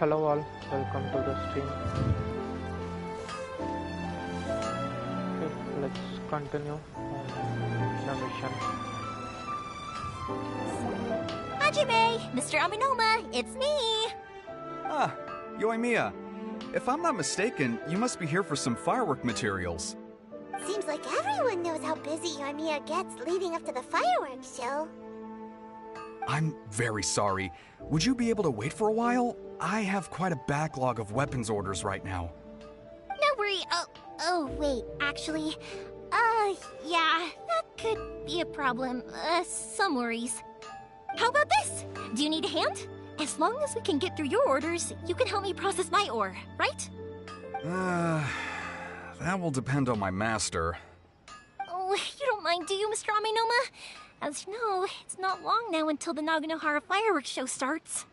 Hello all, welcome to the stream. Okay, let's continue the mission. Hajime! Mr. Aminoma, it's me! Ah, Yoimiya. If I'm not mistaken, you must be here for some firework materials. Seems like everyone knows how busy Yoimiya gets leading up to the fireworks show. I'm very sorry. Would you be able to wait for a while? I have quite a backlog of weapons orders right now. No worry. Oh, wait, actually, yeah, that could be a problem. Some worries. How about this? Do you need a hand? As long as we can get through your orders, you can help me process my ore, right? That will depend on my master. Oh, you don't mind, do you, Mr. Aminoma? As you know, it's not long now until the Naganohara fireworks show starts.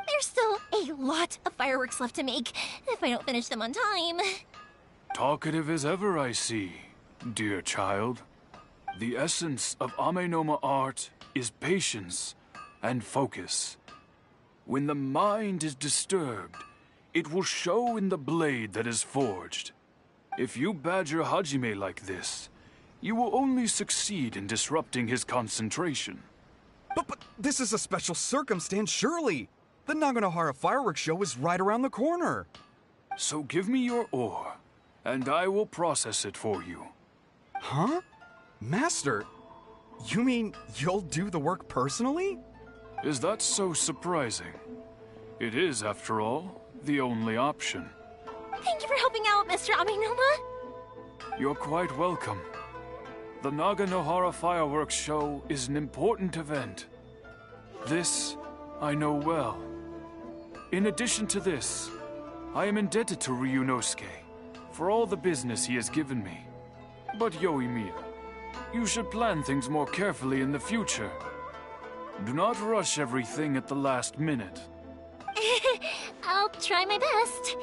There's still a lot of fireworks left to make, if I don't finish them on time. Talkative as ever, I see, dear child. The essence of Amenoma art is patience and focus. When the mind is disturbed, it will show in the blade that is forged. If you badger Hajime like this, you will only succeed in disrupting his concentration. But this is a special circumstance, surely. The Naganohara fireworks show is right around the corner. So give me your ore, and I will process it for you. Huh? Master, you mean you'll do the work personally? Is that so surprising? It is, after all, the only option. Thank you for helping out, Mr. Aminoma. You're quite welcome. The Naganohara fireworks show is an important event. This I know well. In addition to this, I am indebted to Ryunosuke for all the business he has given me. But Yoimiya, you should plan things more carefully in the future. Do not rush everything at the last minute. I'll try my best.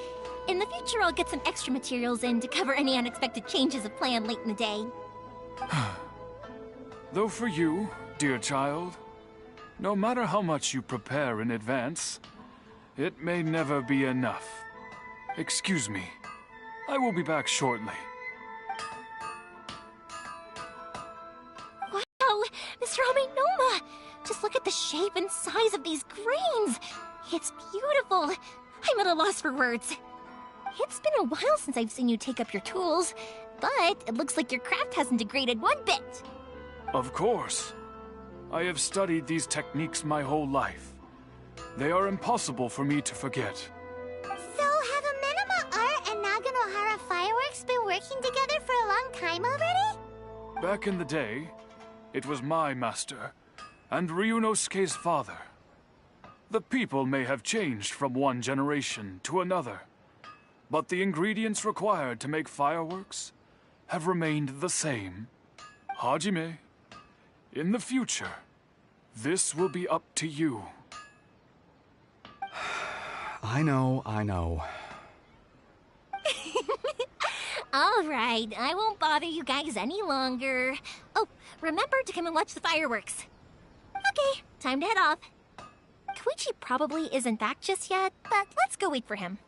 In the future, I'll get some extra materials in to cover any unexpected changes of plan late in the day. Though for you, dear child, no matter how much you prepare in advance, it may never be enough. Excuse me. I will be back shortly. Wow, Mr. Aminoma! Just look at the shape and size of these grains! It's beautiful! I'm at a loss for words. It's been a while since I've seen you take up your tools, but it looks like your craft hasn't degraded one bit. Of course. I have studied these techniques my whole life. They are impossible for me to forget. So, have Amenoma Art and Naganohara Fireworks been working together for a long time already? Back in the day, it was my master, and Ryunosuke's father. The people may have changed from one generation to another, but the ingredients required to make fireworks have remained the same. Hajime, in the future, this will be up to you. I know. All right, I won't bother you guys any longer. Oh, remember to come and watch the fireworks. Okay, time to head off. Koichi probably isn't back just yet, but let's go wait for him.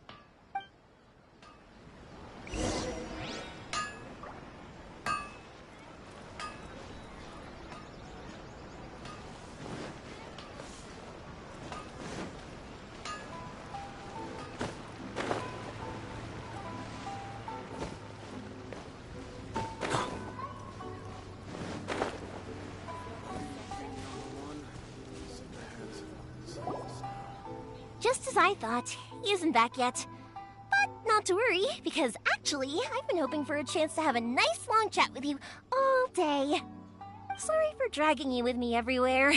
Just as I thought, he isn't back yet. But not to worry, because actually, I've been hoping for a chance to have a nice long chat with you all day. Sorry for dragging you with me everywhere.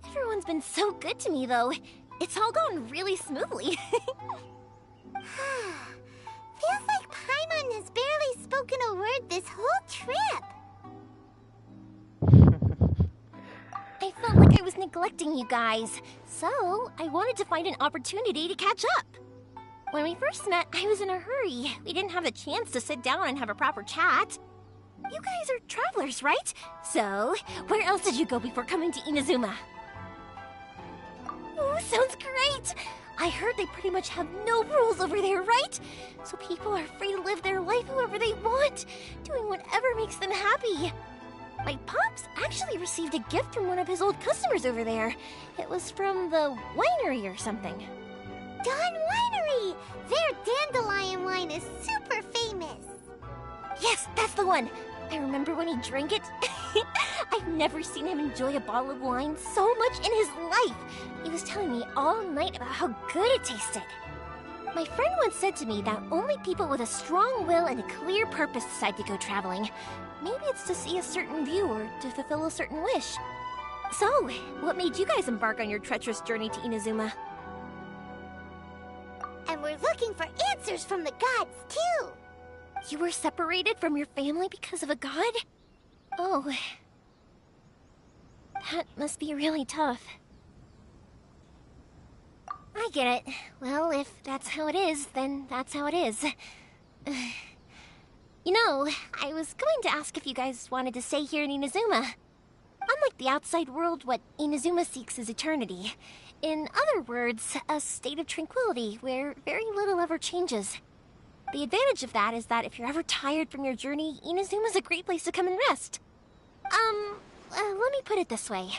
Everyone's been so good to me, though. It's all gone really smoothly. Feels like Paimon has barely spoken a word this whole trip. I felt like I was neglecting you guys, so I wanted to find an opportunity to catch up. When we first met, I was in a hurry. We didn't have the chance to sit down and have a proper chat. You guys are travelers, right? So, where else did you go before coming to Inazuma? Oh, sounds great! I heard they pretty much have no rules over there, right? So people are free to live their life however they want, doing whatever makes them happy. My pops actually received a gift from one of his old customers over there. It was from the winery or something. Dawn Winery! Their dandelion wine is super famous. Yes, that's the one. I remember when he drank it. I've never seen him enjoy a bottle of wine so much in his life. He was telling me all night about how good it tasted. My friend once said to me that only people with a strong will and a clear purpose decide to go traveling. Maybe it's to see a certain view or to fulfill a certain wish. So, what made you guys embark on your treacherous journey to Inazuma? And we're looking for answers from the gods, too. You were separated from your family because of a god? Oh. That must be really tough. I get it. Well, if that's how it is, then that's how it is. You know, I was going to ask if you guys wanted to stay here in Inazuma. Unlike the outside world, what Inazuma seeks is eternity. In other words, a state of tranquility where very little ever changes. The advantage of that is that if you're ever tired from your journey, Inazuma's a great place to come and rest. Let me put it this way.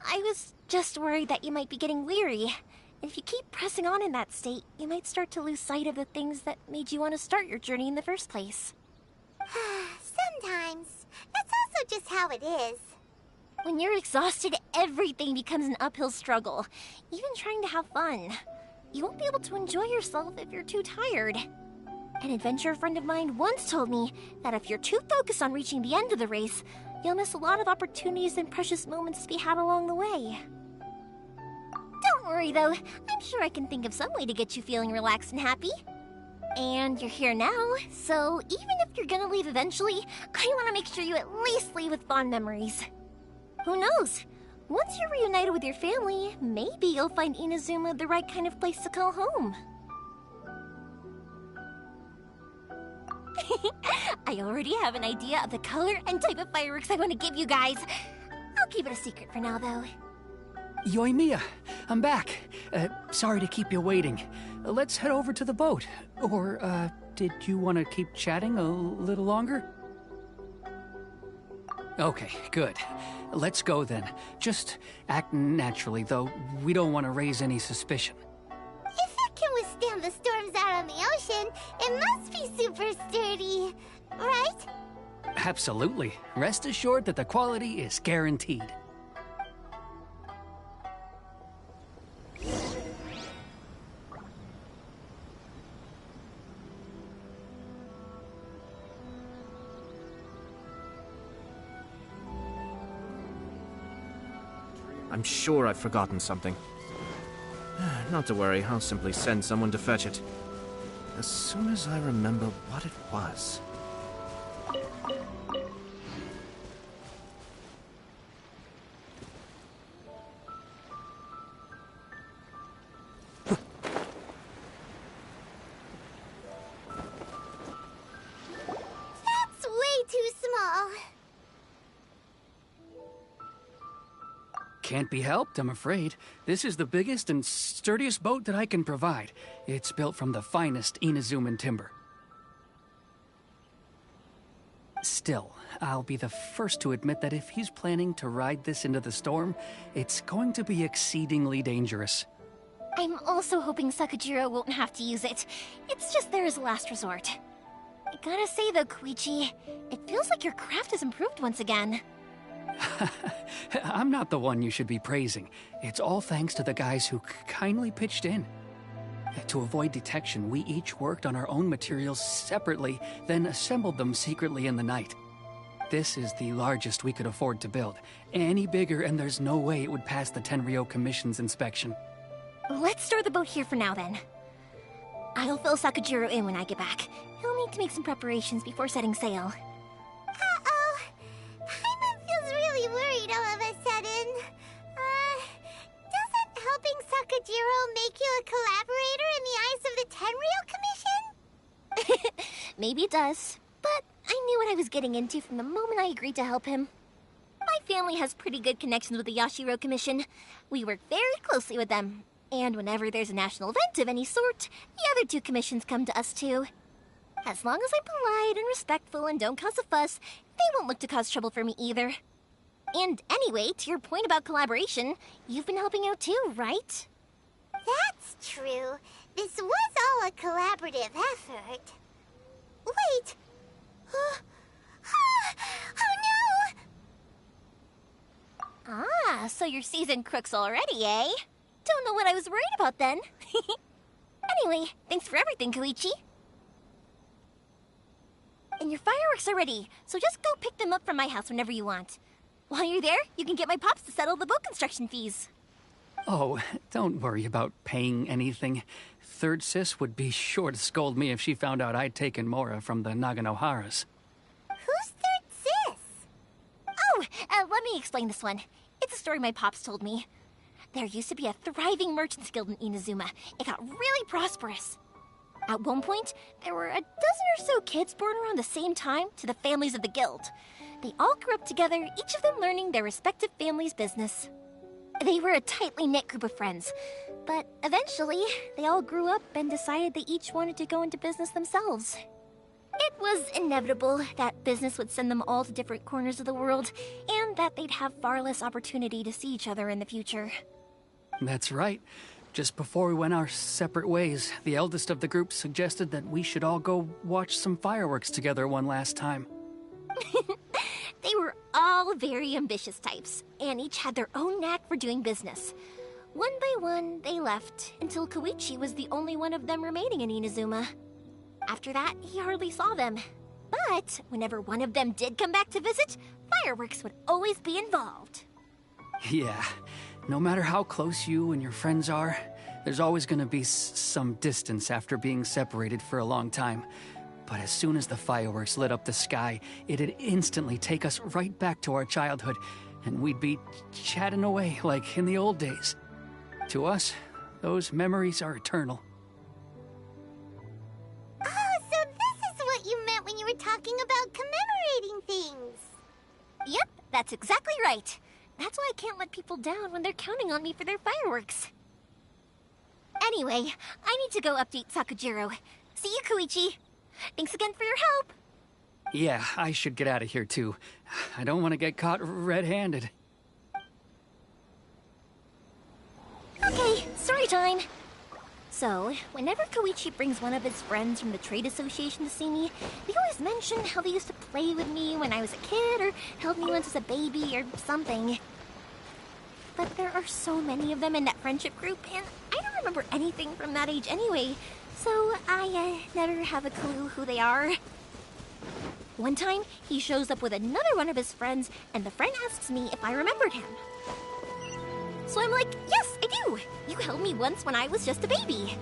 I was just worried that you might be getting weary. If you keep pressing on in that state, you might start to lose sight of the things that made you want to start your journey in the first place. Sometimes. That's also just how it is. When you're exhausted, everything becomes an uphill struggle. Even trying to have fun. You won't be able to enjoy yourself if you're too tired. An adventurer friend of mine once told me that if you're too focused on reaching the end of the race, you'll miss a lot of opportunities and precious moments to be had along the way. Don't worry though, I'm sure I can think of some way to get you feeling relaxed and happy. And you're here now, so even if you're gonna leave eventually, I want to make sure you at least leave with fond memories. Who knows? Once you're reunited with your family, maybe you'll find Inazuma the right kind of place to call home. I already have an idea of the color and type of fireworks I want to give you guys. I'll keep it a secret for now, though. Yoimiya, I'm back. Sorry to keep you waiting. Let's head over to the boat. Or, did you want to keep chatting a little longer? Okay, good. Let's go then. Just act naturally, though we don't want to raise any suspicion. If it can withstand the storms out on the ocean, it must be super sturdy, right? Absolutely. Rest assured that the quality is guaranteed. I'm sure I've forgotten something. Not to worry, I'll simply send someone to fetch it. As soon as I remember what it was. That's way too small. Can't be helped, I'm afraid. This is the biggest and sturdiest boat that I can provide. It's built from the finest Inazuman timber. Still, I'll be the first to admit that if he's planning to ride this into the storm, it's going to be exceedingly dangerous. I'm also hoping Sakajiro won't have to use it. It's just there as a last resort. I gotta say though, Koichi, it feels like your craft has improved once again. I'm not the one you should be praising. It's all thanks to the guys who kindly pitched in. To avoid detection, we each worked on our own materials separately, then assembled them secretly in the night. This is the largest we could afford to build. Any bigger and there's no way it would pass the Tenryou Commission's inspection. Let's store the boat here for now then. I'll fill Sakajiro in when I get back. He'll need to make some preparations before setting sail. Uh-oh. Paimon feels really worried all of a sudden. Doesn't helping Sakajiro make you a collaborator in the eyes of the Tenryou Commission? Maybe it does, but I knew what I was getting into from the moment I agreed to help him. My family has pretty good connections with the Yashiro Commission. We work very closely with them. And whenever there's a national event of any sort, the other two commissions come to us too. As long as I'm polite and respectful and don't cause a fuss, they won't look to cause trouble for me either. And anyway, to your point about collaboration, you've been helping out too, right? That's true. This was all a collaborative effort. Wait! Oh no! Ah, so you're seasoned crooks already, eh? Don't know what I was worried about then. Anyway, thanks for everything, Koichi. And your fireworks are ready, so just go pick them up from my house whenever you want. While you're there, you can get my pops to settle the boat construction fees. Oh, don't worry about paying anything. Third Sis would be sure to scold me if she found out I'd taken Mora from the Naganoharas. Who's Third Sis? Oh, let me explain this one. It's a story my pops told me. There used to be a thriving merchants guild in Inazuma. It got really prosperous. At one point, there were a dozen or so kids born around the same time to the families of the guild. They all grew up together, each of them learning their respective family's business. They were a tightly knit group of friends, but eventually, they all grew up and decided they each wanted to go into business themselves. It was inevitable that business would send them all to different corners of the world, and that they'd have far less opportunity to see each other in the future. That's right. Just before we went our separate ways, the eldest of the group suggested that we should all go watch some fireworks together one last time. They were all very ambitious types, and each had their own knack for doing business. One by one, they left, until Koichi was the only one of them remaining in Inazuma. After that, he hardly saw them. But whenever one of them did come back to visit, fireworks would always be involved. Yeah, no matter how close you and your friends are, there's always gonna be some distance after being separated for a long time. But as soon as the fireworks lit up the sky, it'd instantly take us right back to our childhood, and we'd be chatting away like in the old days. To us, those memories are eternal. Oh, so this is what you meant when you were talking about commemorating things. Yep, that's exactly right. That's why I can't let people down when they're counting on me for their fireworks. Anyway, I need to go update Sakujiro. See you, Koichi. Thanks again for your help. Yeah, I should get out of here too. I don't want to get caught red-handed. Okay, story time. So, whenever Koichi brings one of his friends from the trade association to see me, they always mention how they used to play with me when I was a kid, or held me once as a baby, or something. But there are so many of them in that friendship group, and I don't remember anything from that age anyway, so I never have a clue who they are. One time, he shows up with another one of his friends, and the friend asks me if I remembered him. So I'm like, yes, I do! You held me once when I was just a baby.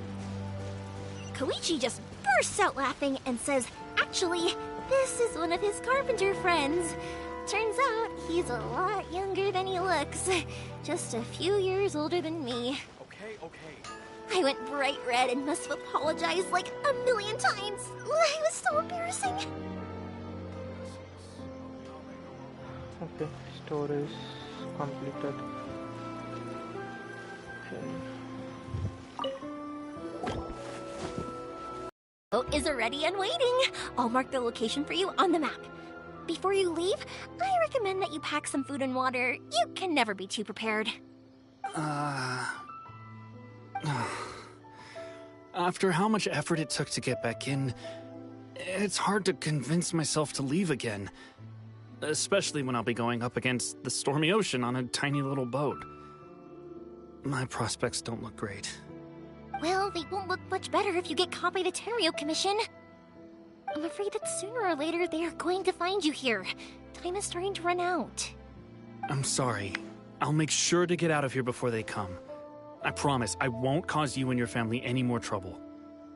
Koichi just bursts out laughing and says, actually, this is one of his carpenter friends. Turns out he's a lot younger than he looks. Just a few years older than me. Okay. I went bright red and must have apologized like a million times. It was so embarrassing. Okay, store is completed. Okay. Boat is ready and waiting. I'll mark the location for you on the map. Before you leave, I recommend that you pack some food and water. You can never be too prepared. After how much effort it took to get back in, it's hard to convince myself to leave again. Especially when I'll be going up against the stormy ocean on a tiny little boat. My prospects don't look great. Well, they won't look much better if you get caught by the Terrio Commission. I'm afraid that sooner or later they are going to find you here. Time is starting to run out. I'm sorry. I'll make sure to get out of here before they come. I promise I won't cause you and your family any more trouble.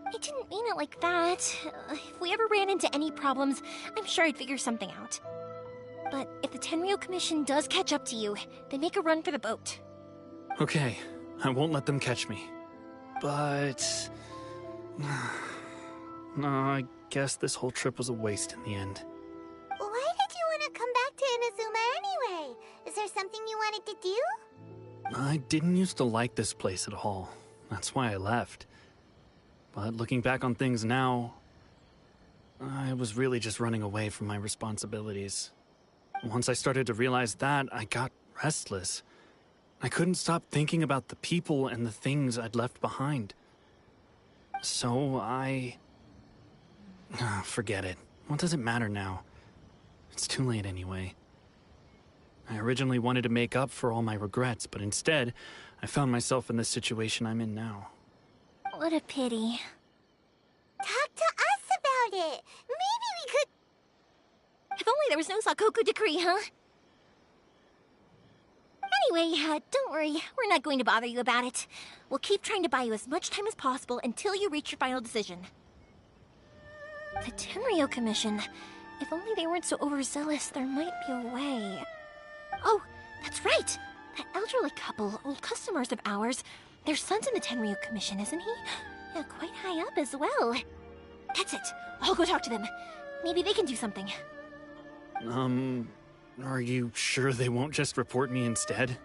I didn't mean it like that. If we ever ran into any problems, I'm sure I'd figure something out. But if the Tenryo Commission does catch up to you, then make a run for the boat. Okay, I won't let them catch me. But... no, I guess this whole trip was a waste in the end. Why did you want to come back to Inazuma anyway? Is there something you wanted to do? I didn't used to like this place at all. That's why I left. But looking back on things now, I was really just running away from my responsibilities. Once I started to realize that, I got restless. I couldn't stop thinking about the people and the things I'd left behind. So forget it. What does it matter now? It's too late anyway. I originally wanted to make up for all my regrets, but instead, I found myself in the situation I'm in now. What a pity. Talk to us about it. Maybe we could... If only there was no Sakoku decree, huh? Anyway, don't worry. We're not going to bother you about it. We'll keep trying to buy you as much time as possible until you reach your final decision. The Tenryo Commission. If only they weren't so overzealous, there might be a way. Oh, that's right! That elderly couple, old customers of ours. Their son's in the Tenryo Commission, isn't he? Yeah, quite high up as well. That's it. I'll go talk to them. Maybe they can do something. Are you sure they won't just report me instead?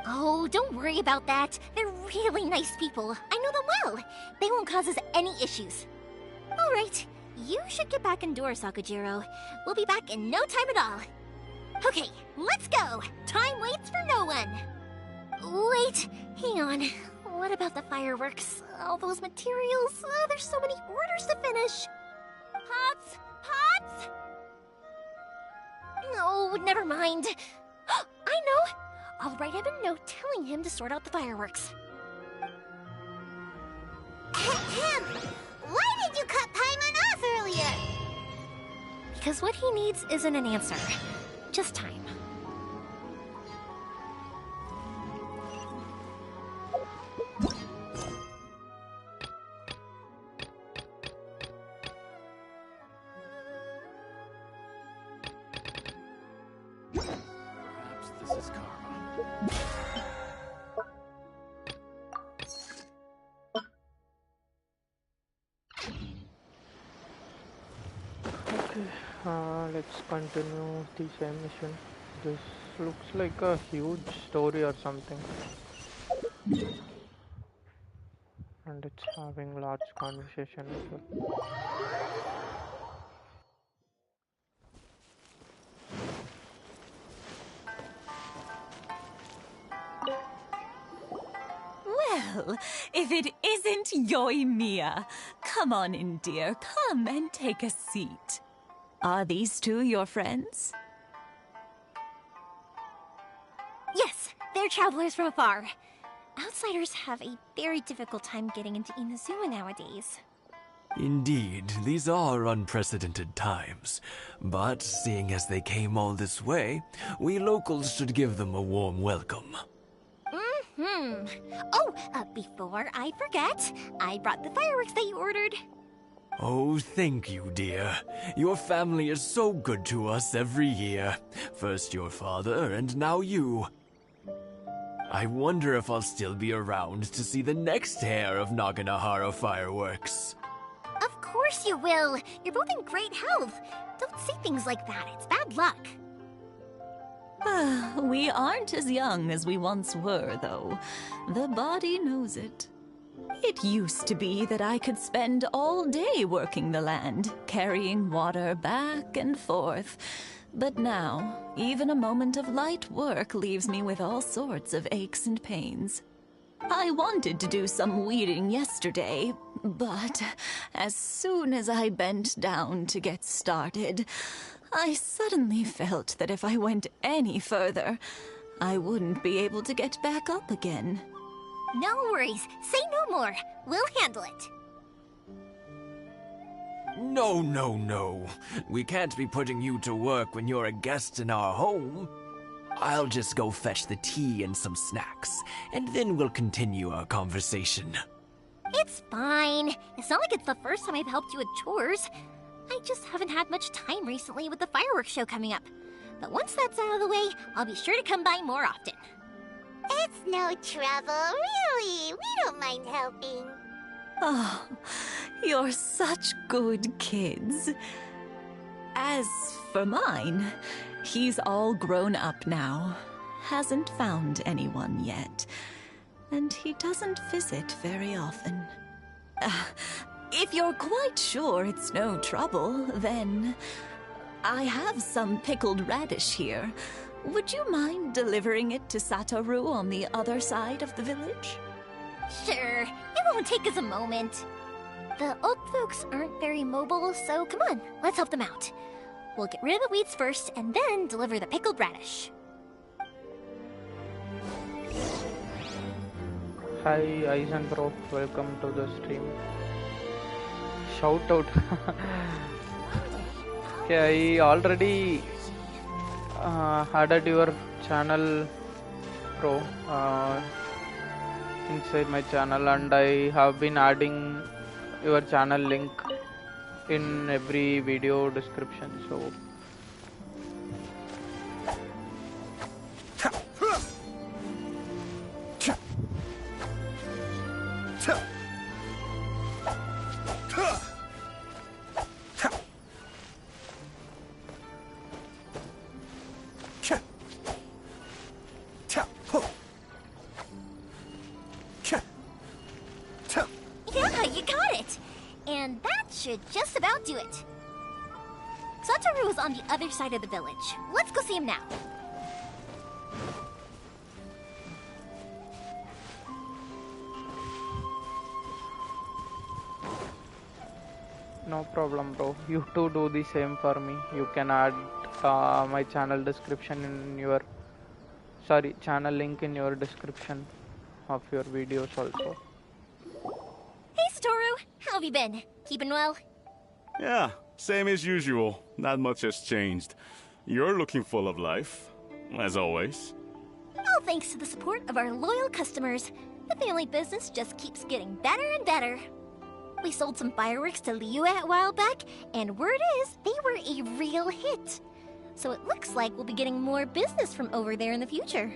Oh, don't worry about that. They're really nice people. I know them well. They won't cause us any issues. All right. You should get back indoors, Sakujiro. We'll be back in no time at all. Okay, let's go. Time waits for no one. Wait, hang on. What about the fireworks? All those materials? Oh, there's so many orders to finish. Pots? Pots? No, never mind. I know. I'll write him a note telling him to sort out the fireworks. Ahem. Why did you cut Paimon off earlier? Because what he needs isn't an answer, just time. Perhaps this is karma. Okay, let's continue the same mission. This looks like a huge story or something. And it's having large conversation as well. Well, if it isn't Yoimiya. Come on in, dear. Come and take a seat. Are these two your friends? Yes, they're travelers from afar. Outsiders have a very difficult time getting into Inazuma nowadays. Indeed, these are unprecedented times. But seeing as they came all this way, we locals should give them a warm welcome. Oh, before I forget, I brought the fireworks that you ordered. Oh, thank you, dear. Your family is so good to us every year. First your father, and now you. I wonder if I'll still be around to see the next pair of Naganohara fireworks. Of course you will. You're both in great health. Don't say things like that. It's bad luck. We aren't as young as we once were, though. The body knows it. It used to be that I could spend all day working the land, carrying water back and forth. But now, even a moment of light work leaves me with all sorts of aches and pains. I wanted to do some weeding yesterday, but as soon as I bent down to get started, I suddenly felt that if I went any further, I wouldn't be able to get back up again. No worries. Say no more. We'll handle it. No, no, no. We can't be putting you to work when you're a guest in our home. I'll just go fetch the tea and some snacks, and then we'll continue our conversation. It's fine. It's not like it's the first time I've helped you with chores. I just haven't had much time recently with the fireworks show coming up. But once that's out of the way, I'll be sure to come by more often. It's no trouble, really. We don't mind helping. Oh, you're such good kids. As for mine, he's all grown up now. Hasn't found anyone yet. and he doesn't visit very often. If you're quite sure it's no trouble, then I have some pickled radish here. Would you mind delivering it to Satoru on the other side of the village? Sure, it won't take us a moment. The old folks aren't very mobile, so come on, let's help them out. We'll get rid of the weeds first, and then deliver the pickled radish. Hi, Aizen bro, welcome to the stream. Shout out. Okay, I already added your channel, bro, inside my channel, and I have been adding your channel link in every video description. So Yeah, you got it! And that should just about do it. Satoru is on the other side of the village. Let's go see him now. no problem, bro. You too do the same for me. You can add my channel description in your channel link in your description of your videos also. Hey, Satoru! How have you been? Keeping well? Yeah, same as usual. Not much has changed. You're looking full of life, as always. All thanks to the support of our loyal customers, the family business just keeps getting better and better. We sold some fireworks to Liu a while back, and word is they were a real hit. So it looks like we'll be getting more business from over there in the future.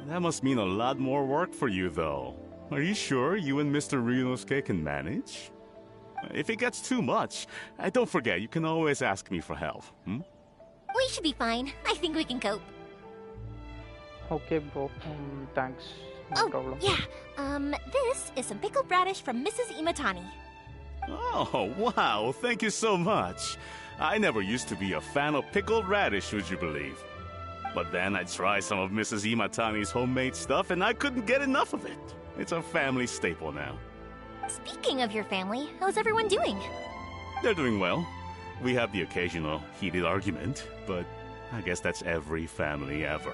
That must mean a lot more work for you, though. Are you sure you and Mr. Ryunosuke can manage? If it gets too much, don't forget, you can always ask me for help, We should be fine. I think we can cope. Okay, bro. Thanks. No problem. Yeah. This is some pickled radish from Mrs. Imatani. Oh, wow, thank you so much. I never used to be a fan of pickled radish, would you believe? But then I tried some of Mrs. Imatani's homemade stuff and I couldn't get enough of it. It's a family staple now. Speaking of your family, how's everyone doing? They're doing well. We have the occasional heated argument, but I guess that's every family ever.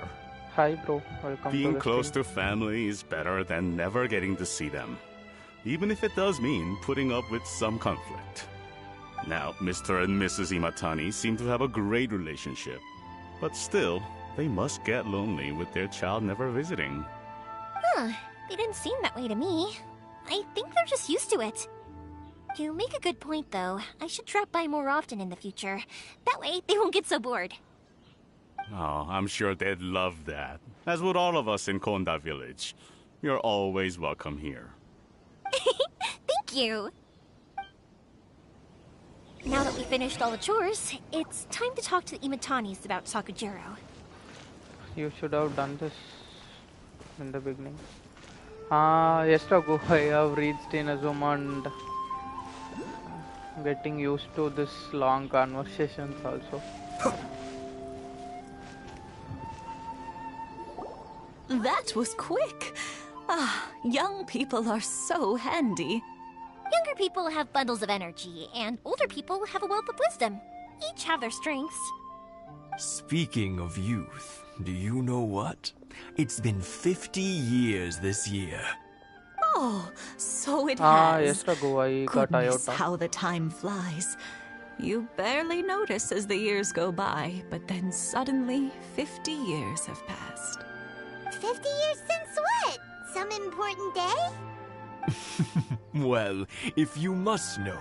Hi, bro. Welcome to Being the close stream. to family is better than never getting to see them, even if it does mean putting up with some conflict. Now, Mr. and Mrs. Imatani seem to have a great relationship, but still, they must get lonely with their child never visiting. Huh. They didn't seem that way to me. I think they're just used to it. You make a good point, though. I should drop by more often in the future. That way, they won't get so bored. Oh, I'm sure they'd love that, as would all of us in Konda Village. You're always welcome here. Thank you! Now that we finished all the chores, it's time to talk to the Imatanis about Sakujiro. You should have done this in the beginning. Yes, Ragu, I have reached Inazuma and getting used to this long conversations also. That was quick. Young people are so handy. Younger people have bundles of energy, and older people have a wealth of wisdom. Each have their strengths. Speaking of youth, do you know what? It's been 50 years this year. Oh, so it Yes, has. Ragu, I got Goodness, Iota. how the time flies. You barely notice as the years go by, but then suddenly 50 years have passed. 50 years since what? Some important day? Well, if you must know,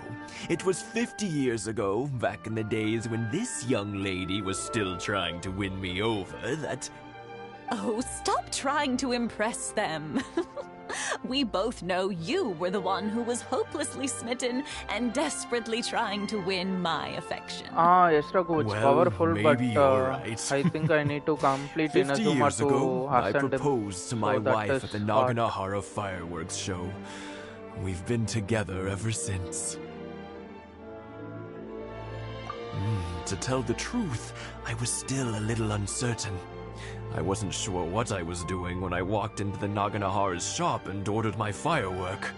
it was 50 years ago, back in the days when this young lady was still trying to win me over, that... Oh, stop trying to impress them. We both know you were the one who was hopelessly smitten and desperately trying to win my affection. Yes, Raghu, it's Well, powerful, but maybe you're right. I think I need to complete 50 Inazuma years to ago, I ascend him. proposed to my So that wife is at the hard. Naganahara fireworks show. We've been together ever since. To tell the truth, I was still a little uncertain. I wasn't sure what I was doing when I walked into the Naganahara's shop and ordered my firework.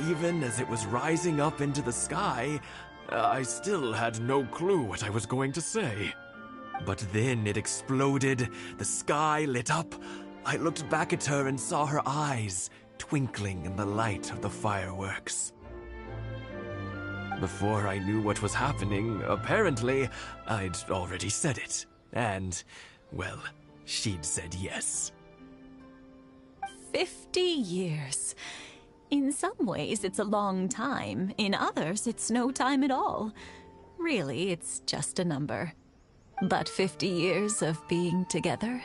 Even as it was rising up into the sky, I still had no clue what I was going to say. But then it exploded, the sky lit up. I looked back at her and saw her eyes twinkling in the light of the fireworks. Before I knew what was happening, apparently, I'd already said it. And, well, she'd said yes. 50 years. In some ways, it's a long time. In others, it's no time at all. Really, it's just a number. But 50 years of being together,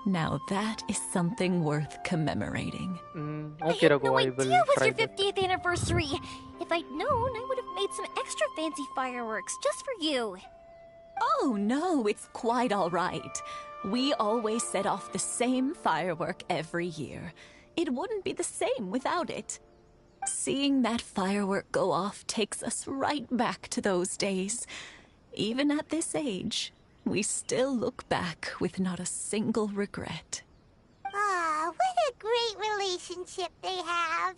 now that is something worth commemorating. Okay, I had Raghu, no I idea will it was try your that. 50th anniversary. If I'd known, I would have made some extra fancy fireworks just for you. Oh no, it's quite all right. We always set off the same firework every year. It wouldn't be the same without it. Seeing that firework go off takes us right back to those days. Even at this age, we still look back with not a single regret. Ah, what a great relationship they have.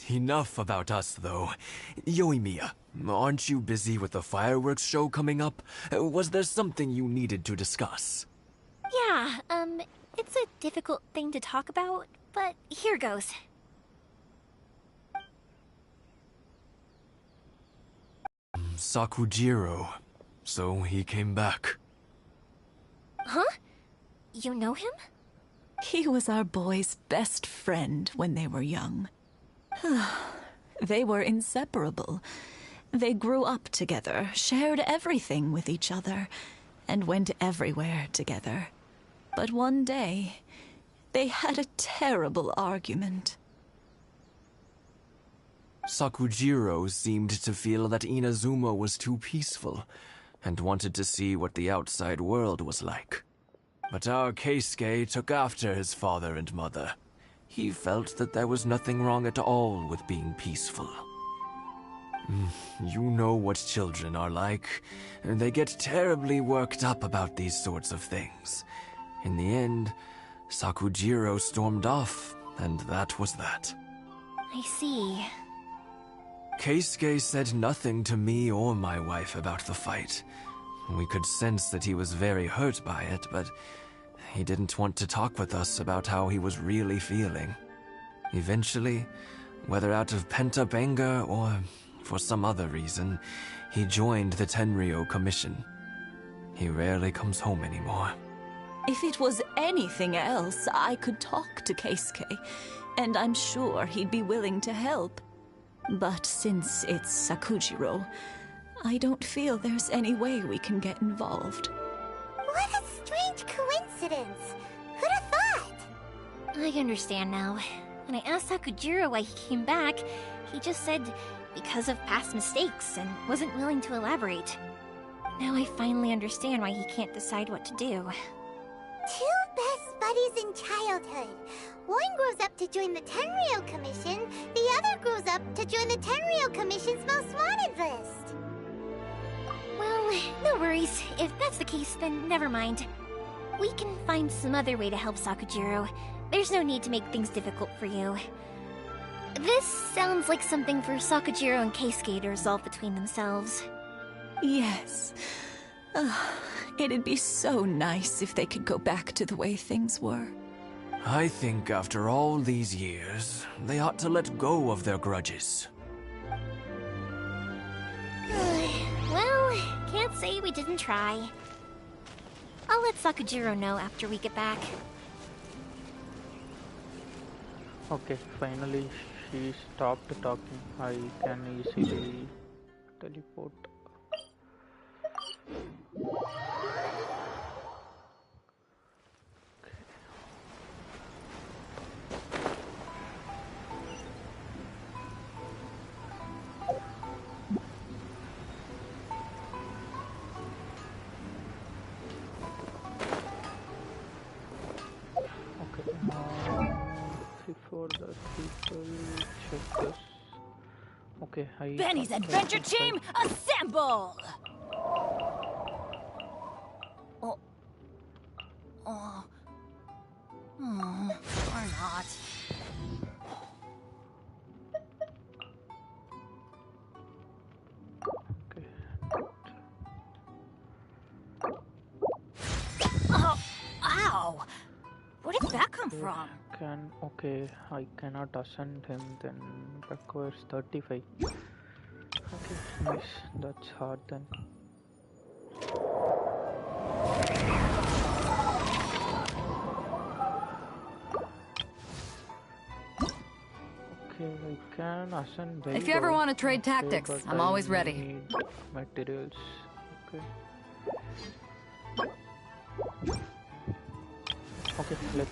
Enough about us, though. Yoimiya, aren't you busy with the fireworks show coming up? Was there something you needed to discuss? Yeah, it's a difficult thing to talk about, but here goes. Sakujiro. So he came back. Huh? You know him? He was our boys' best friend when they were young. They were inseparable. They grew up together, shared everything with each other, and went everywhere together. But one day, they had a terrible argument. Sakujiro seemed to feel that Inazuma was too peaceful, and wanted to see what the outside world was like. But our Keisuke took after his father and mother. He felt that there was nothing wrong at all with being peaceful. You know what children are like. They get terribly worked up about these sorts of things. In the end, Sakujiro stormed off, and that was that. I see. Keisuke said nothing to me or my wife about the fight. We could sense that he was very hurt by it, but he didn't want to talk with us about how he was really feeling. Eventually, whether out of pent-up anger or for some other reason, he joined the Tenryou Commission. He rarely comes home anymore. If it was anything else, I could talk to Keisuke, and I'm sure he'd be willing to help. But since it's Sakujiro, I don't feel there's any way we can get involved. What a strange coincidence. Who'd have thought? I understand now. When I asked Sakujiro why he came back, he just said because of past mistakes and wasn't willing to elaborate. Now I finally understand why he can't decide what to do. Two best buddies in childhood. One grows up to join the Tenryou Commission, the other grows up to join the Tenryou Commission's most wanted list. Well, no worries. If that's the case, then never mind. We can find some other way to help Sakujiro. There's no need to make things difficult for you. This sounds like something for Sakujiro and Keisuke to resolve between themselves. Yes. It'd be so nice if they could go back to the way things were. I think after all these years, they ought to let go of their grudges. Well, can't say we didn't try. I'll let Sakujiro know after we get back. Okay, finally she stopped talking. I can easily teleport. Okay, I Benny's got adventure 35. team, assemble! Oh. Oh. Or not. Okay. Oh, ow! Where did that come from? Okay, I cannot ascend him, then requires 35. Okay, nice. That's hard then. Okay, I can ascend If you ever Veldo. want to trade Okay, tactics, but I'm I always ready. need materials. Okay. Okay, let's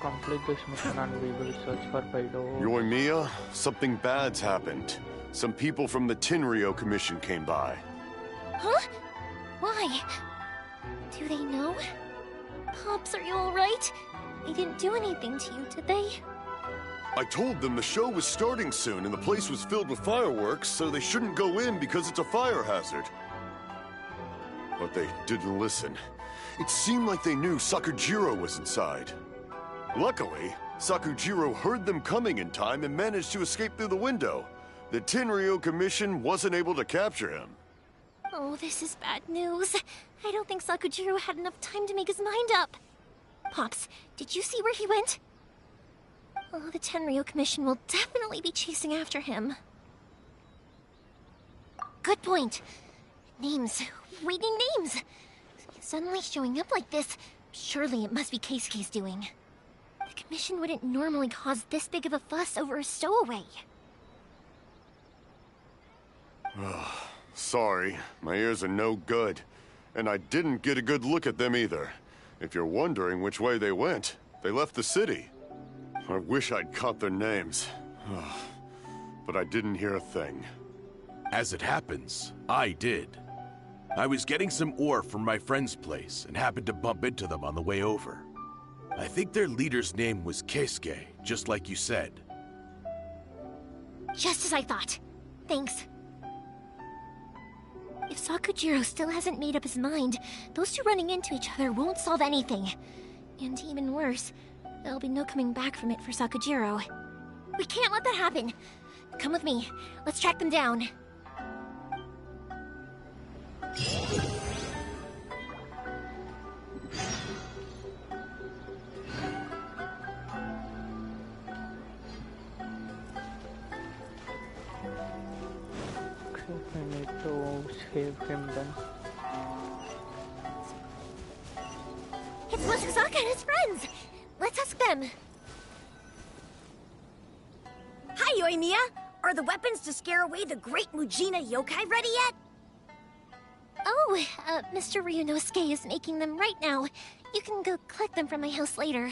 complete this mission and we will search for Veldo. Yoimiya, something bad's happened. Some people from the Tenryou Commission came by. Huh? Why? Do they know? Pops, are you alright? They didn't do anything to you, did they? I told them the show was starting soon and the place was filled with fireworks, so they shouldn't go in because it's a fire hazard. But they didn't listen. It seemed like they knew Sakujiro was inside. Luckily, Sakujiro heard them coming in time and managed to escape through the window. The Tenryou Commission wasn't able to capture him. Oh, this is bad news. I don't think Sakujiro had enough time to make his mind up. Pops, did you see where he went? Oh, the Tenryou Commission will definitely be chasing after him. Good point. Names. Reading names. Suddenly showing up like this, surely it must be Keisuke's doing. The Commission wouldn't normally cause this big of a fuss over a stowaway. Sorry, my ears are no good. And I didn't get a good look at them either. If you're wondering which way they went, they left the city. I wish I'd caught their names. But I didn't hear a thing. As it happens, I did. I was getting some ore from my friend's place and happened to bump into them on the way over. I think their leader's name was Keisuke, just like you said. Just as I thought. Thanks. If Sakujiro still hasn't made up his mind, those two running into each other won't solve anything. And even worse, there'll be no coming back from it for Sakujiro. We can't let that happen. Come with me. Let's track them down. I need to save him then. It's Mochizaka and his friends! Let's ask them. Hi, Yoimiya! Are the weapons to scare away the great Mujina yokai ready yet? Oh, Mr. Ryunosuke is making them right now. You can go collect them from my house later.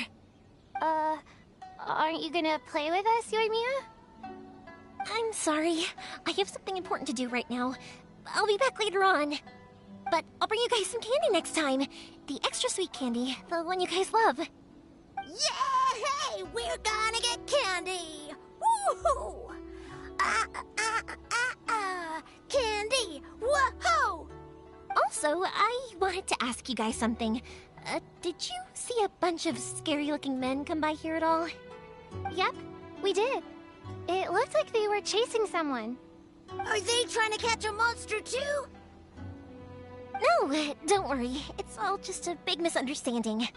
Aren't you gonna play with us, Yoimiya? I'm sorry. I have something important to do right now. I'll be back later on. But I'll bring you guys some candy next time. The extra sweet candy, the one you guys love. Yay! We're gonna get candy! Woohoo! Candy! Woohoo! Also, I wanted to ask you guys something. Did you see a bunch of scary-looking men come by here at all? Yep, we did. It looked like they were chasing someone. Are they trying to catch a monster too? No, don't worry. It's all just a big misunderstanding.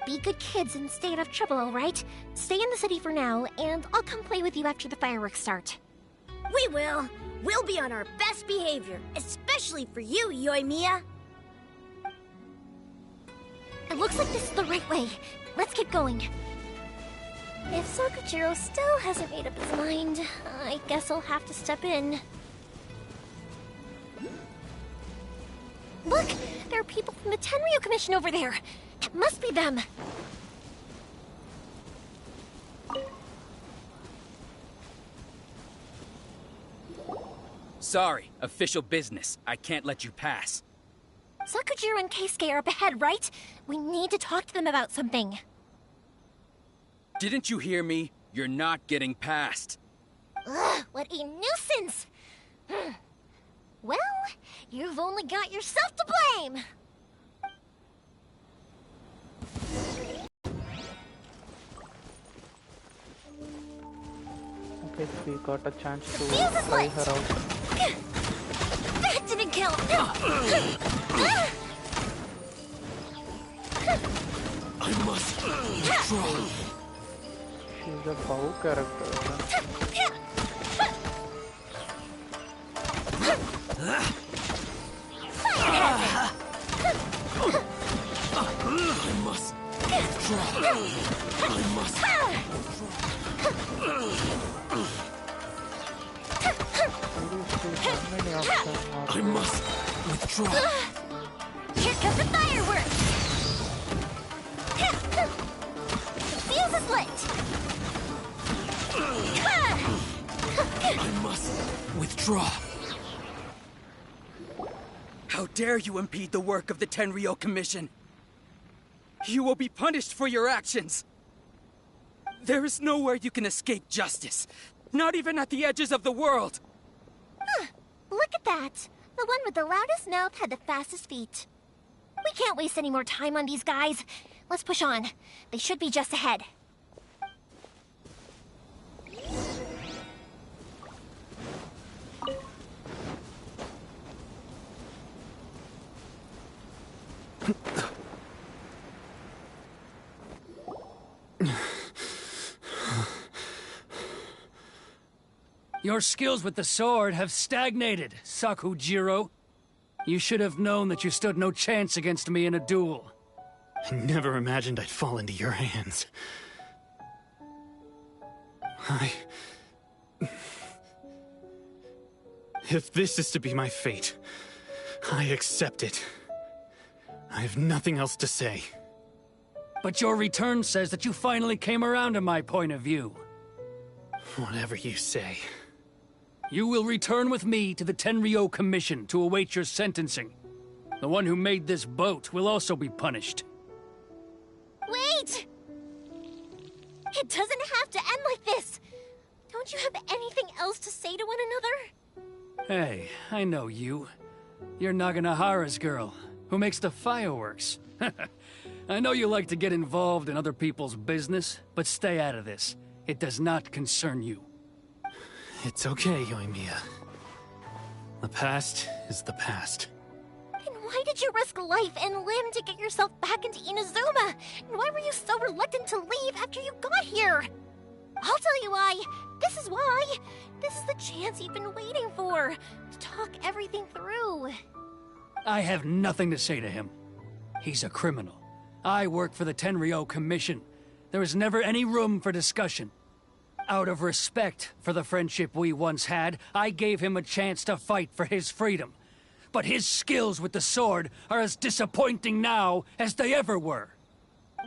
Be good kids and stay out of trouble, alright? Stay in the city for now, and I'll come play with you after the fireworks start. We will. We'll be on our best behavior, especially for you, Yoimiya. It looks like this is the right way. Let's keep going. If Sakujiro still hasn't made up his mind, I guess I'll have to step in. Look! There are people from the Tenryou Commission over there! It must be them! Sorry, official business. I can't let you pass. Sakujiro and Keisuke are up ahead, right? We need to talk to them about something. Didn't you hear me? You're not getting past. Ugh, what a nuisance! Well, you've only got yourself to blame! Okay, we got a chance to Fuse is try lit. her out. That didn't count! I must withdraw. She's a bow character. I must withdraw. I must I must withdraw. Here comes the fireworks! The fuse is lit! I must withdraw. How dare you impede the work of the Tenryou Commission? You will be punished for your actions. There is nowhere you can escape justice. Not even at the edges of the world. Look at that! The one with the loudest mouth had the fastest feet. We can't waste any more time on these guys. Let's push on. They should be just ahead. Your skills with the sword have stagnated, Sakujiro. You should have known that you stood no chance against me in a duel. I never imagined I'd fall into your hands. If this is to be my fate, I accept it. I have nothing else to say. But your return says that you finally came around to my point of view. Whatever you say. You will return with me to the Tenryou Commission to await your sentencing. The one who made this boat will also be punished. Wait! It doesn't have to end like this! Don't you have anything else to say to one another? Hey, I know you. You're Naganohara's girl, who makes the fireworks. I know you like to get involved in other people's business, but stay out of this. It does not concern you. It's okay, Yoimiya. The past is the past. Then why did you risk life and limb to get yourself back into Inazuma? And why were you so reluctant to leave after you got here? I'll tell you why. This is why. This is the chance you've been waiting for. To talk everything through. I have nothing to say to him. He's a criminal. I work for the Tenryou Commission. There is never any room for discussion. Out of respect for the friendship we once had, I gave him a chance to fight for his freedom. But his skills with the sword are as disappointing now as they ever were.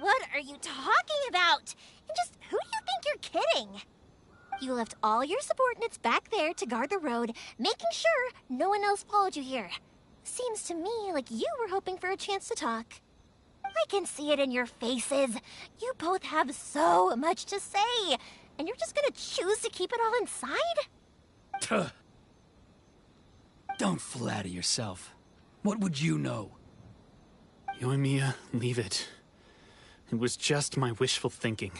What are you talking about? And just who do you think you're kidding? You left all your subordinates back there to guard the road, making sure no one else followed you here. Seems to me like you were hoping for a chance to talk. I can see it in your faces. You both have so much to say. And you're just gonna choose to keep it all inside? Don't flatter yourself. What would you know? Yoimiya, leave it. It was just my wishful thinking.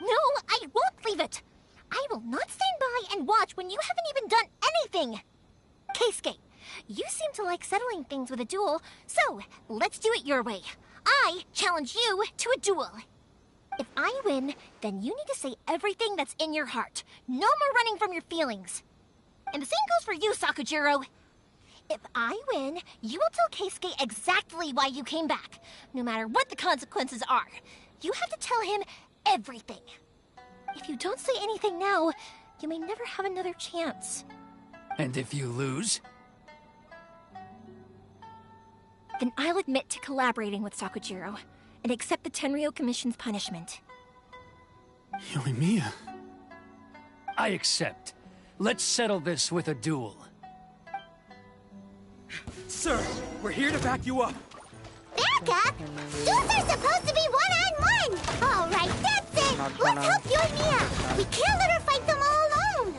No, I won't leave it. I will not stand by and watch when you haven't even done anything. Keisuke, you seem to like settling things with a duel, so let's do it your way. I challenge you to a duel. If I win, then you need to say everything that's in your heart. No more running from your feelings. And the same goes for you, Sakujiro. If I win, you will tell Keisuke exactly why you came back, no matter what the consequences are. You have to tell him everything. If you don't say anything now, you may never have another chance. And if you lose? Then I'll admit to collaborating with Sakujiro and accept the Tenryou Commission's punishment. Yoimiya. I accept. Let's settle this with a duel. Sir, we're here to back you up. Back up? Duels are supposed to be one-on-one! Alright, that's it! Let's help Yoimiya! We can't let her fight them all alone!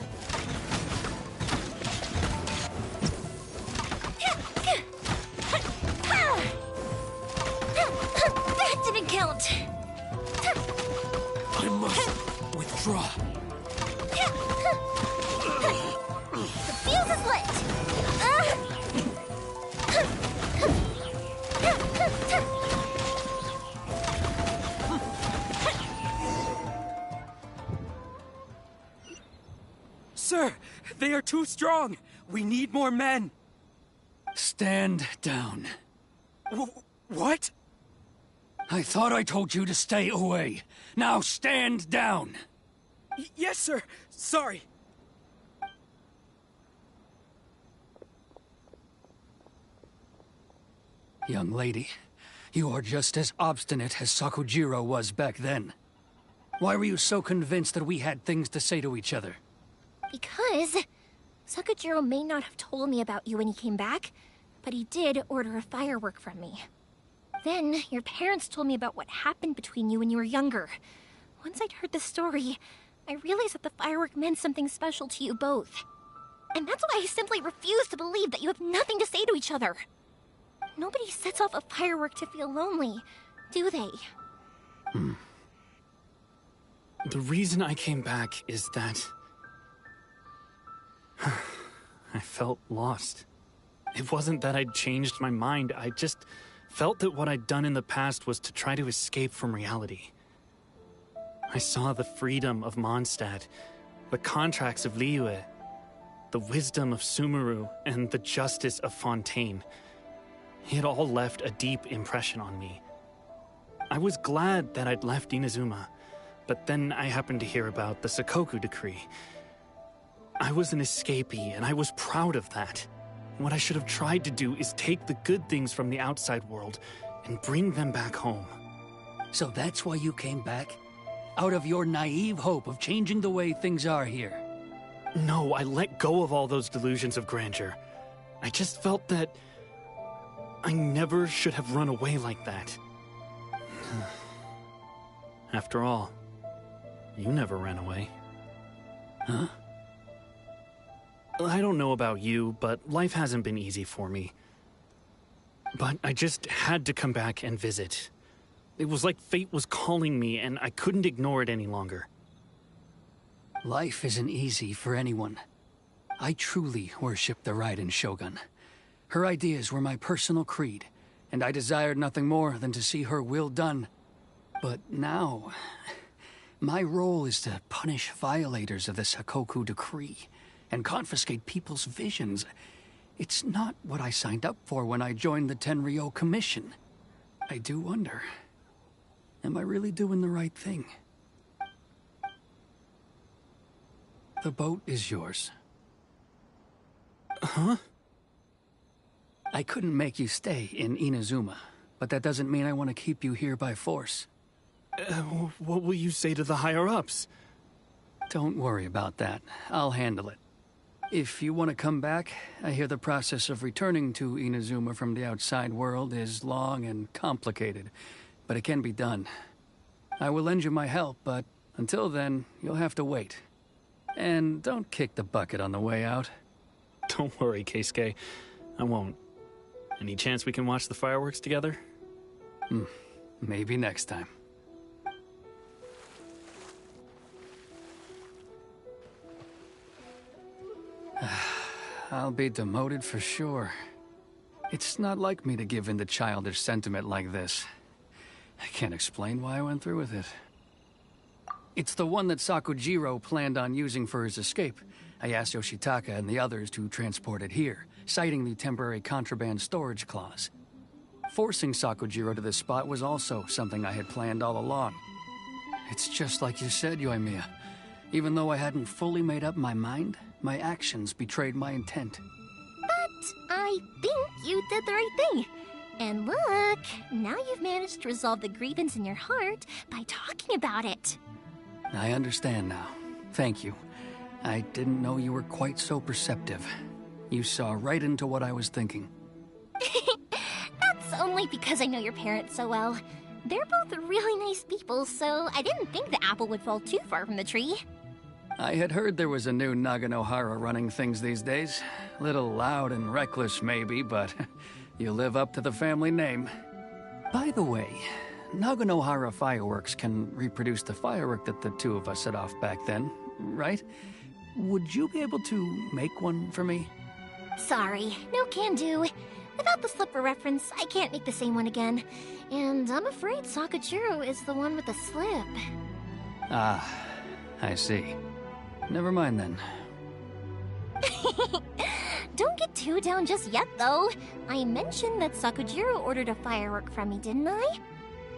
They are too strong! We need more men! Stand down. What? I thought I told you to stay away. Now stand down! Yes, sir. Sorry. Young lady, you are just as obstinate as Sakujiro was back then. Why were you so convinced that we had things to say to each other? Because Sakujiro may not have told me about you when he came back, but he did order a firework from me. Then, your parents told me about what happened between you when you were younger. Once I'd heard the story, I realized that the firework meant something special to you both. And that's why I simply refuse to believe that you have nothing to say to each other. Nobody sets off a firework to feel lonely, do they? The reason I came back is that... I felt lost. It wasn't that I'd changed my mind, I just felt that what I'd done in the past was to try to escape from reality. I saw the freedom of Mondstadt, the contracts of Liyue, the wisdom of Sumeru, and the justice of Fontaine. It all left a deep impression on me. I was glad that I'd left Inazuma, but then I happened to hear about the Sakoku decree. I was an escapee, and I was proud of that. What I should have tried to do is take the good things from the outside world and bring them back home. So that's why you came back? Out of your naive hope of changing the way things are here? No, I let go of all those delusions of grandeur. I just felt that I never should have run away like that. After all, you never ran away. Huh? I don't know about you, but life hasn't been easy for me. But I just had to come back and visit. It was like fate was calling me, and I couldn't ignore it any longer. Life isn't easy for anyone. I truly worship the Raiden Shogun. Her ideas were my personal creed, and I desired nothing more than to see her will done. But now, my role is to punish violators of the Sakoku decree and confiscate people's visions. It's not what I signed up for when I joined the Tenryou Commission. I do wonder, am I really doing the right thing? The boat is yours. Huh? I couldn't make you stay in Inazuma, but that doesn't mean I want to keep you here by force. What will you say to the higher-ups? Don't worry about that. I'll handle it. If you want to come back, I hear the process of returning to Inazuma from the outside world is long and complicated, but it can be done. I will lend you my help, but until then, you'll have to wait. And don't kick the bucket on the way out. Don't worry, Keisuke. I won't. Any chance we can watch the fireworks together? Maybe next time. I'll be demoted for sure. It's not like me to give in to childish sentiment like this. I can't explain why I went through with it. It's the one that Sakujiro planned on using for his escape. I asked Yoshitaka and the others to transport it here, citing the temporary contraband storage clause. Forcing Sakujiro to this spot was also something I had planned all along. It's just like you said, Yoimiya. Even though I hadn't fully made up my mind, my actions betrayed my intent. But I think you did the right thing. And look, now you've managed to resolve the grievance in your heart by talking about it. I understand now. Thank you. I didn't know you were quite so perceptive. You saw right into what I was thinking. That's only because I know your parents so well. They're both really nice people, so I didn't think the apple would fall too far from the tree. I had heard there was a new Naganohara running things these days. Little loud and reckless, maybe, but you live up to the family name. By the way, Naganohara fireworks can reproduce the firework that the two of us set off back then, right? Would you be able to make one for me? Sorry, no can do. Without the slipper reference, I can't make the same one again. And I'm afraid Sakujiro is the one with the slip. Ah, I see. Never mind then. Don't get too down just yet, though. I mentioned that Sakujiro ordered a firework from me, didn't I?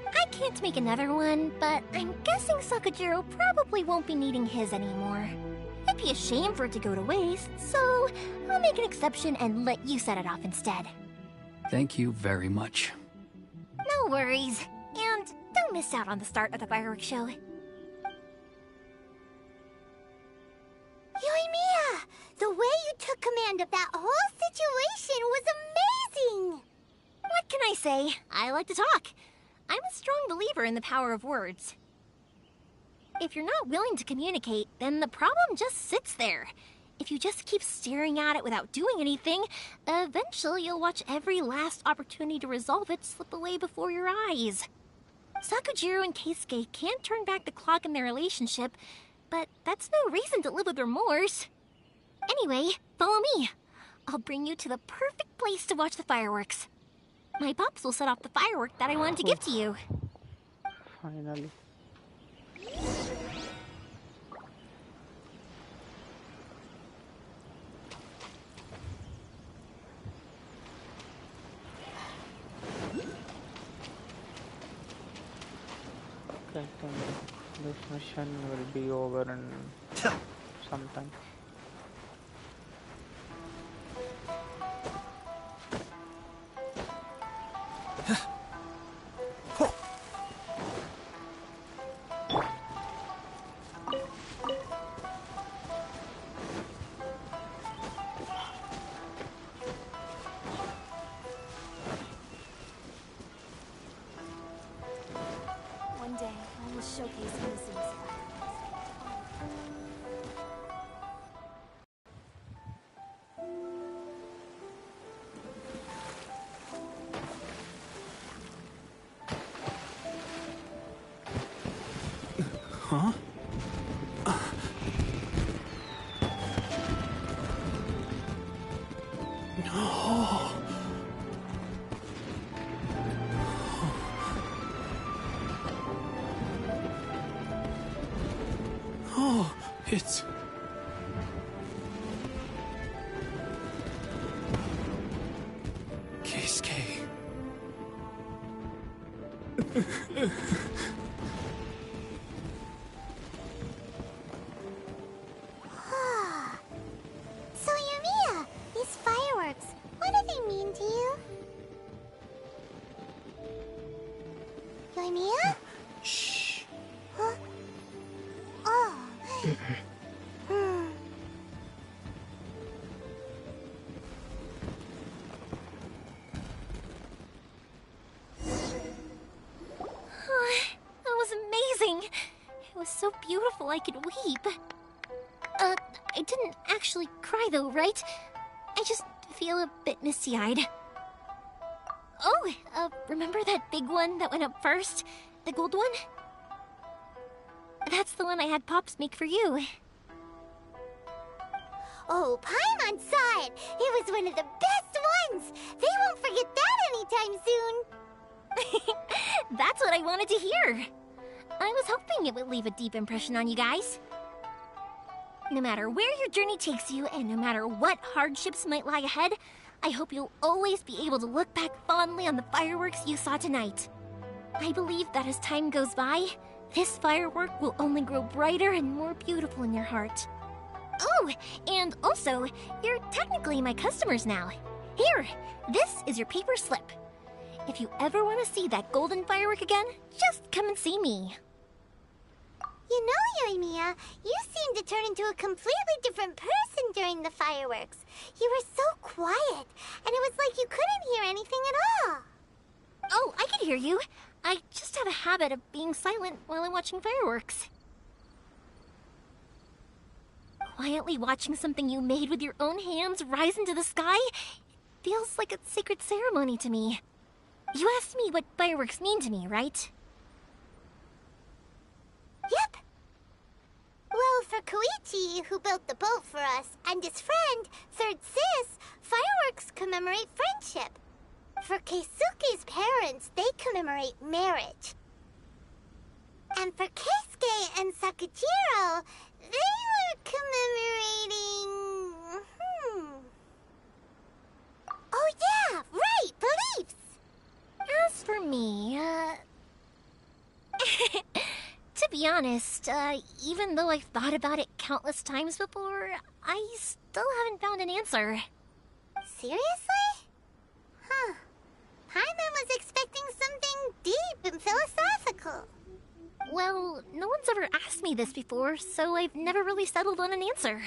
I can't make another one, but I'm guessing Sakujiro probably won't be needing his anymore. It'd be a shame for it to go to waste, so I'll make an exception and let you set it off instead. Thank you very much. No worries. And don't miss out on the start of the fireworks show. Yoimiya! The way you took command of that whole situation was amazing! What can I say? I like to talk. I'm a strong believer in the power of words. If you're not willing to communicate, then the problem just sits there. If you just keep staring at it without doing anything, eventually you'll watch every last opportunity to resolve it slip away before your eyes. Sakujiro and Keisuke can't turn back the clock in their relationship, but that's no reason to live with remorse. Anyway, follow me. I'll bring you to the perfect place to watch the fireworks. My pops will set off the firework that I wanted to give to you. Finally. I think this mission will be over in some time. One day, I will showcase innocence. Huh? No. Oh, it's... Keisuke. So, Yoimiya, these fireworks, what do they mean to you? Yoimiya? Shh. Huh? Oh. That was amazing. It was so beautiful I could weep. I didn't actually cry though, right? I just feel a bit misty-eyed. Oh, remember that big one that went up first? The gold one? That's the one I had Pops make for you. Oh, Paimon saw it! It was one of the best ones! They won't forget that anytime soon! That's what I wanted to hear. I was hoping it would leave a deep impression on you guys. No matter where your journey takes you, and no matter what hardships might lie ahead, I hope you'll always be able to look back fondly on the fireworks you saw tonight. I believe that as time goes by, this firework will only grow brighter and more beautiful in your heart. Oh, and also, you're technically my customers now. Here, this is your paper slip. If you ever want to see that golden firework again, just come and see me. You know, Yoimiya, you seemed to turn into a completely different person during the fireworks. You were so quiet, and it was like you couldn't hear anything at all. Oh, I can hear you. I just have a habit of being silent while I'm watching fireworks. Quietly watching something you made with your own hands rise into the sky feels like a sacred ceremony to me. You asked me what fireworks mean to me, right? Yep. Well, for Koichi, who built the boat for us, and his friend, Third Sis, fireworks commemorate friendship. For Keisuke's parents, they commemorate marriage. And for Keisuke and Sakujiro, they were commemorating... be honest, even though I've thought about it countless times before, I still haven't found an answer. Seriously? Huh. Paimon was expecting something deep and philosophical. Well, no one's ever asked me this before, so I've never really settled on an answer.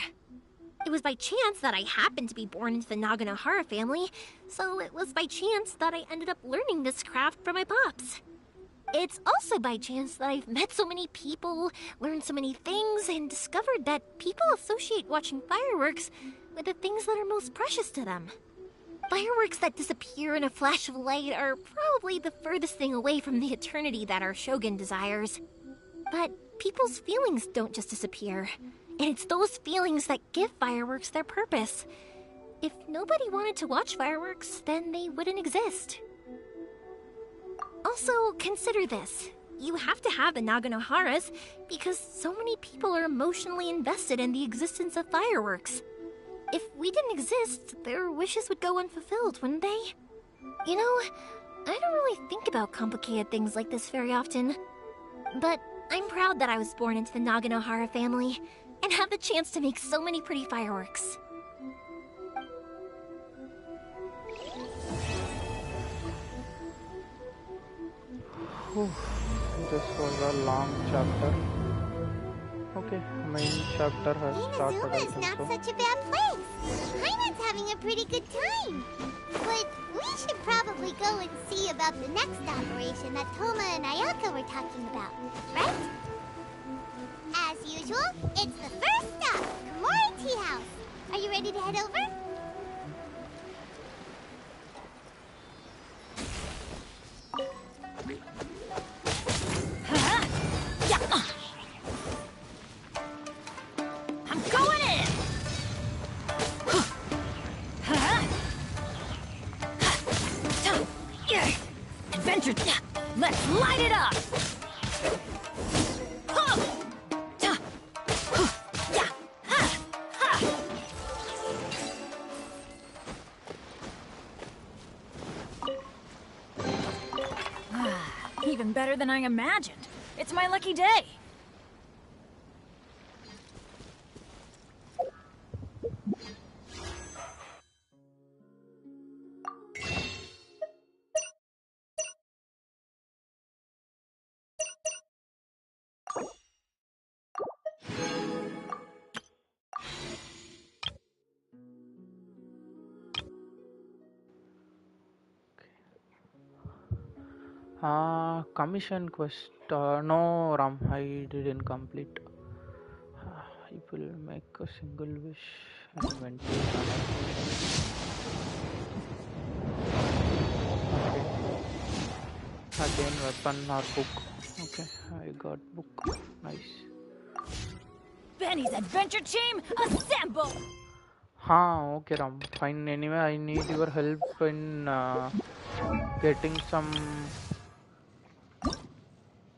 It was by chance that I happened to be born into the Naganohara family, so it was by chance that I ended up learning this craft from my pops. It's also by chance that I've met so many people, learned so many things, and discovered that people associate watching fireworks with the things that are most precious to them. Fireworks that disappear in a flash of light are probably the furthest thing away from the eternity that our shogun desires. But people's feelings don't just disappear, and it's those feelings that give fireworks their purpose. If nobody wanted to watch fireworks, then they wouldn't exist. Also, consider this. You have to have the Naganoharas because so many people are emotionally invested in the existence of fireworks. If we didn't exist, their wishes would go unfulfilled, wouldn't they? You know, I don't really think about complicated things like this very often. But I'm proud that I was born into the Naganohara family and have the chance to make so many pretty fireworks. This was a long chapter. Okay, main chapter has started. Inazuma is not such a bad place. Paimon's having a pretty good time. But we should probably go and see about the next operation that Toma and Ayaka were talking about, right? As usual, it's the first stop, Komori Tea House. Are you ready to head over? I'm going in! Adventure! Let's light it up! Even better than I imagined. It's my lucky day. Commission quest. No, Ram, I didn't complete. I will make a single wish and ventilate Okay. Again, weapon or book. Okay, I got book. Nice. Benny's adventure team, assemble! Okay, Ram. Fine. Anyway, I need your help in getting some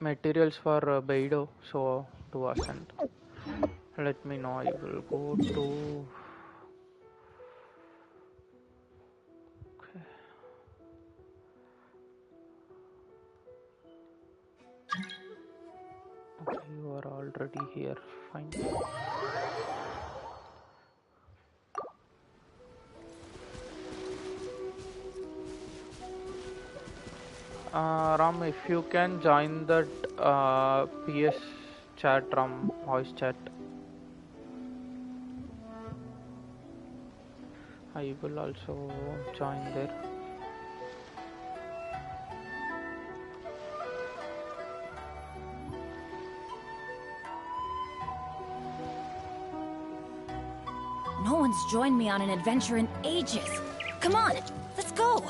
materials for Beidou, so to ascend. Let me know. I will go to. Okay, you are already here. Fine. Ram, if you can join that PS chat, Ram, voice chat. I will also join there. No one's joined me on an adventure in ages. Come on, let's go!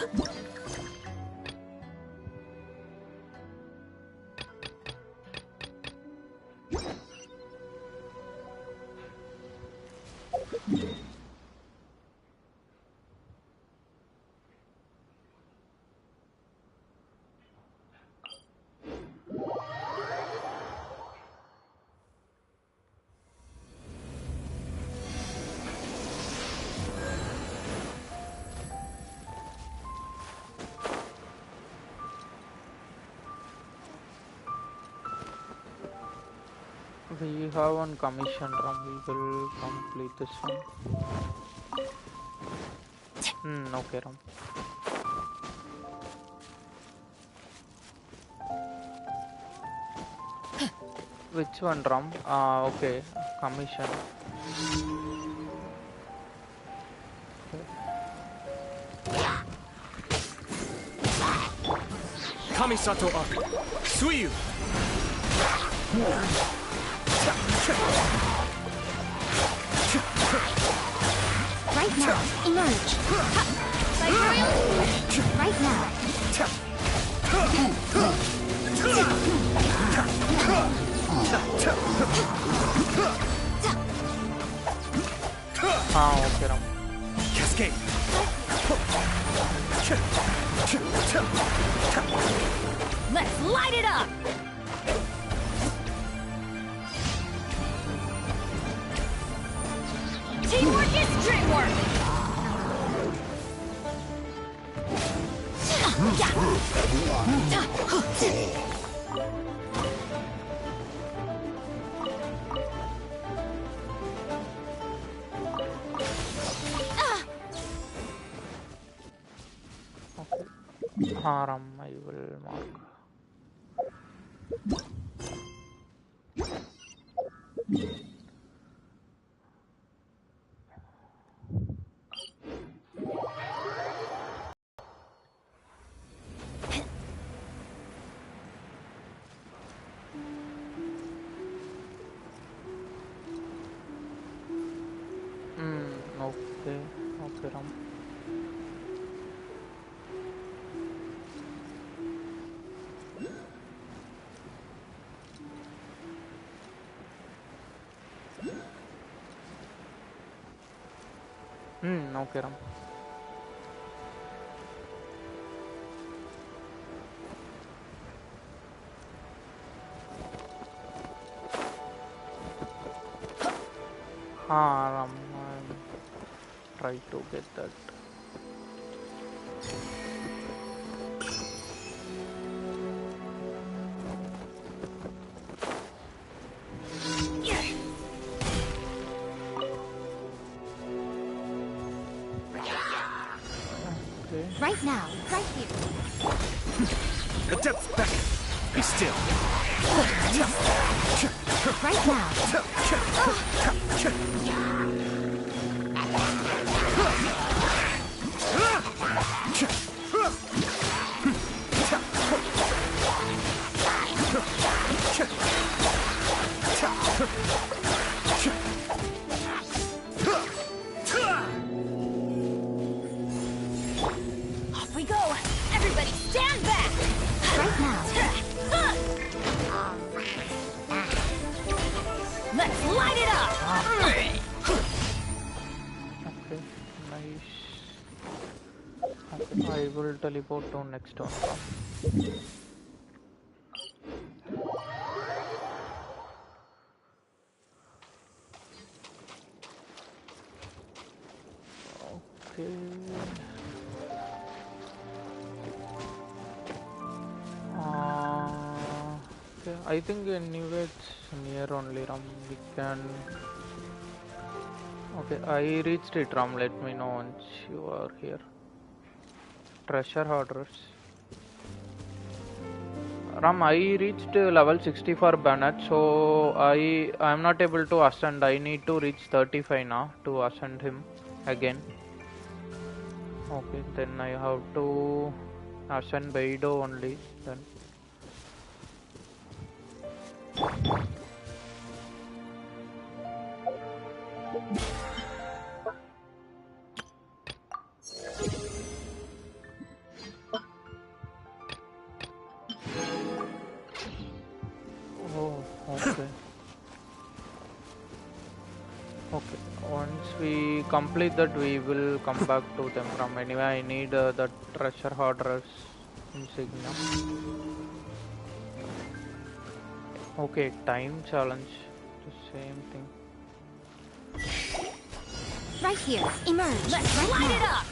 We have one commission, Ram. We will complete this one. Okay, Ram. Which one, Ram? Okay, commission. Kamisato up. Suiyu! Right now, emerge. Right now. Okay, Ram. Cascade! Let's light it up! Teamwork is dreamwork! Ram, I will mark. Okay, Ram. Okay, Ram. Ram, I'll try to get that. Right now, right here. Adepts back! Be still! Right now. Off we go! Everybody stand back! Right now. Let's light it up! Okay, nice. Okay, I will teleport to next one. Okay. Okay, I think anyway it's near only, Ram. We can. Okay, I reached it, Ram. Let me know once you are here. Treasure hoarders. Ram, I reached level 60 for Bennett, so I am not able to ascend. I need to reach 35 now to ascend him again. Okay, then I have to ascend Beidou only then. Oh, okay. Okay, once we complete that, we will come back to them. From anyway, I need the treasure hoarders insignia. Okay, time challenge, the same thing. Right here, emerge. Let's right light now. it up!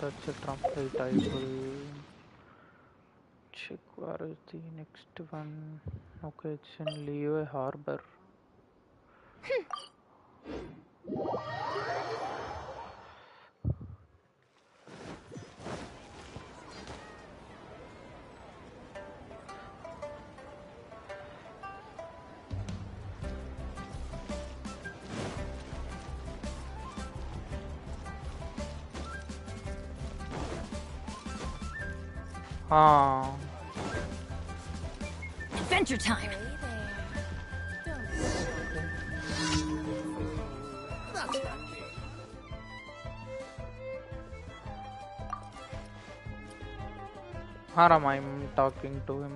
That's a trumpet. I will check where is the next one. Okay, it's in Leo Harbor. Ah. Adventure time! Haram, I'm talking to him.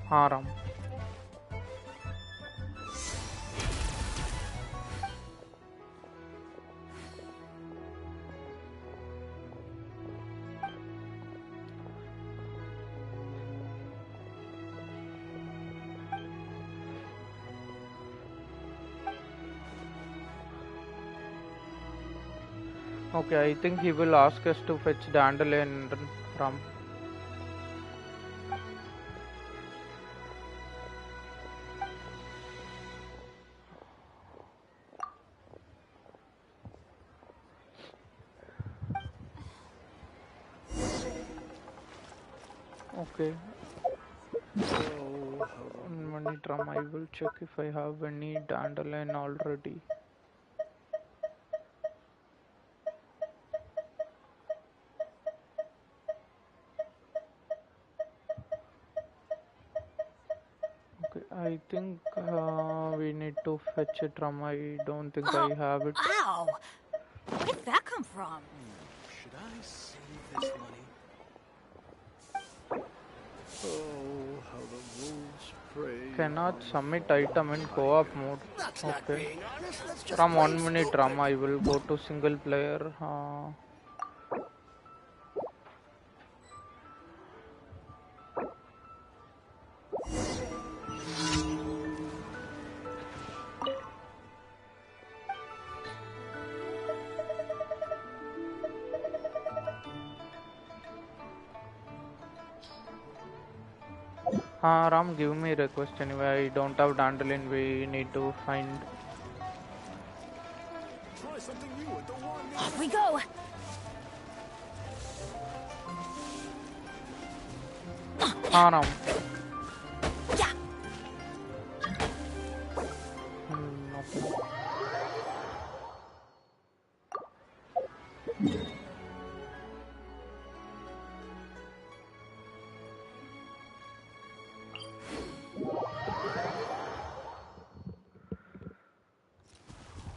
Haram. Okay, I think he will ask us to fetch Dandelion Ram. Okay. So, 1 minute Ram, I will check if I have any Dandelion already. I think we need to fetch it from. I don't think I have it. Ow! Where did that come from? Should I save this money? Oh, how the wolves prey. Cannot submit item in co-op mode. Okay. From 1 minute Ram, I will go to single player. Ram, give me request anyway. I don't have Dandelion. We need to find. Off we go! Ram. Yeah. Okay.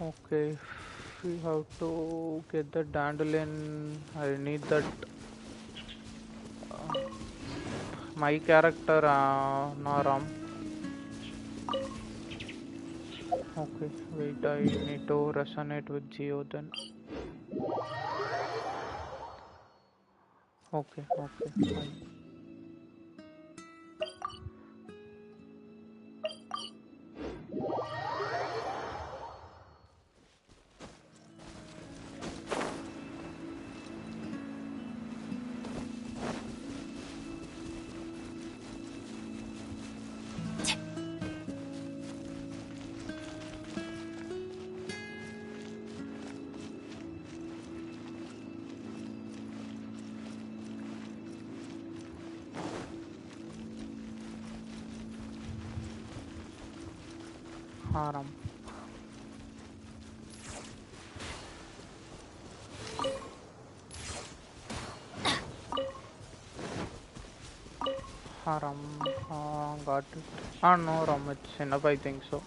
Okay, we have to get the Dandelion. I need that. My character, no Ram. Okay, wait, I need to resonate with Geo then. Okay, fine. Haram. Got it. No, Ram, it's enough, I think so.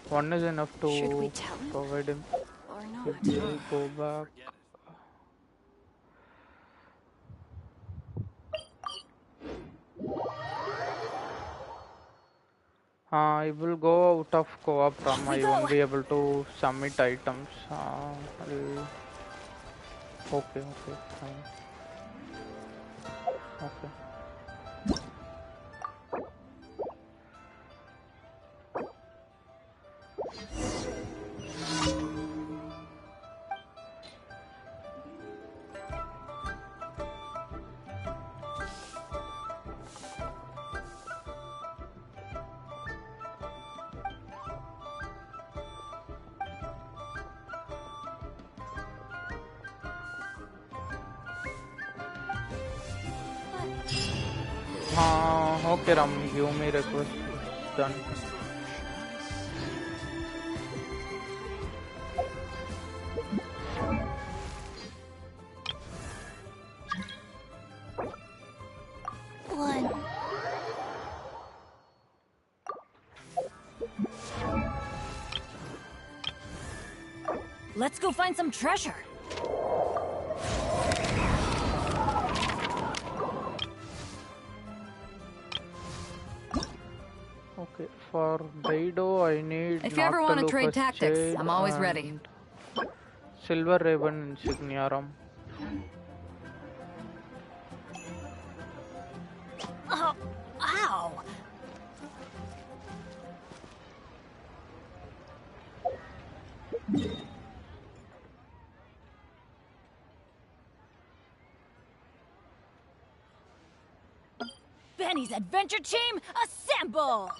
One is enough to provide him. Or not? If we go back. I will go out of co-op Ram. I won't be able to submit items. Okay, fine. Okay. Okay, Ram, give me request. Done. One. Let's go find some treasure. Okay, for Dido, I need If you ever want to trade tactics, Jade I'm always ready. and Silver Raven insignia, Ram. Oh, ow! Benny's adventure team, assemble!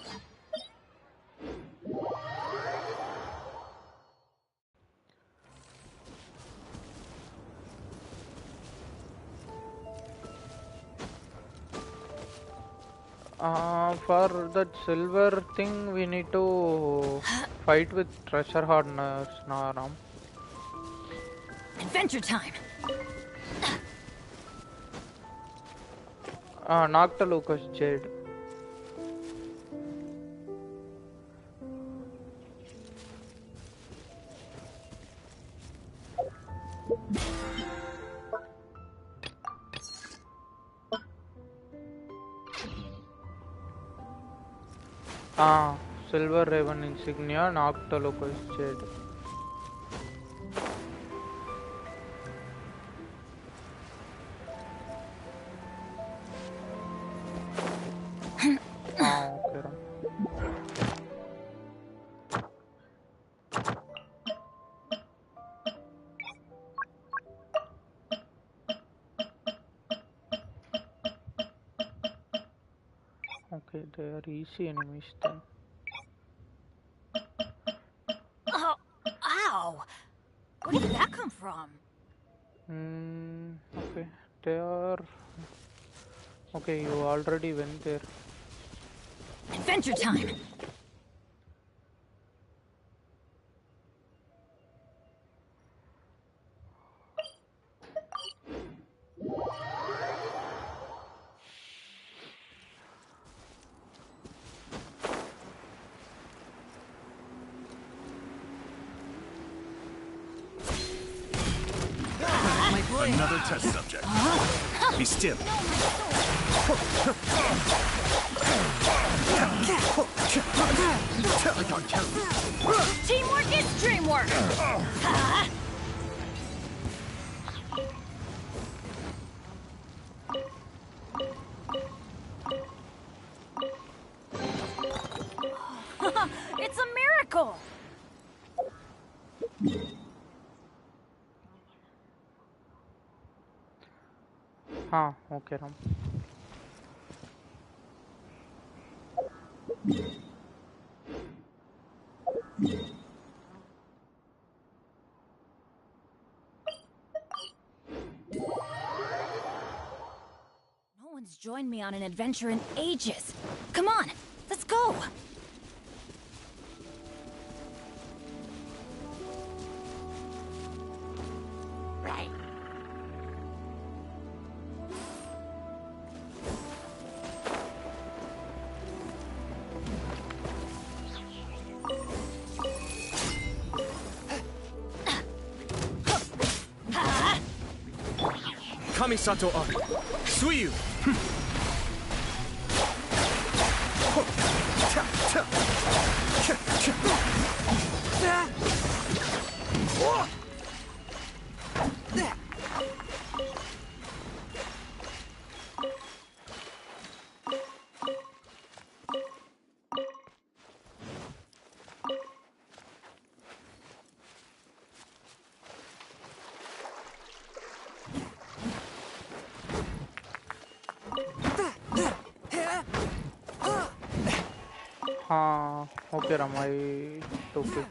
For that silver thing, we need to fight with treasure hardeners now, Ram. Adventure time! Noctilucous Jade. Silver Raven insignia, Noctilucous Jade. Okay, Ram. Okay, they are easy enemies then. Oh, ow! Where did that come from? Okay, they are... Okay, you already went there. Adventure time! Another test subject. Be still. Teamwork is dreamwork! It's a miracle! Okay, Ram. No one's joined me on an adventure in ages. Come on, let's go! Kamisato Ari. Suiyu! Okay, Ram, I took it.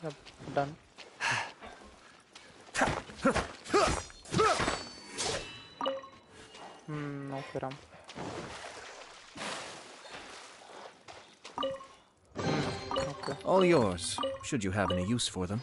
Yep, done. Okay, Ram. Okay. All yours, should you have any use for them.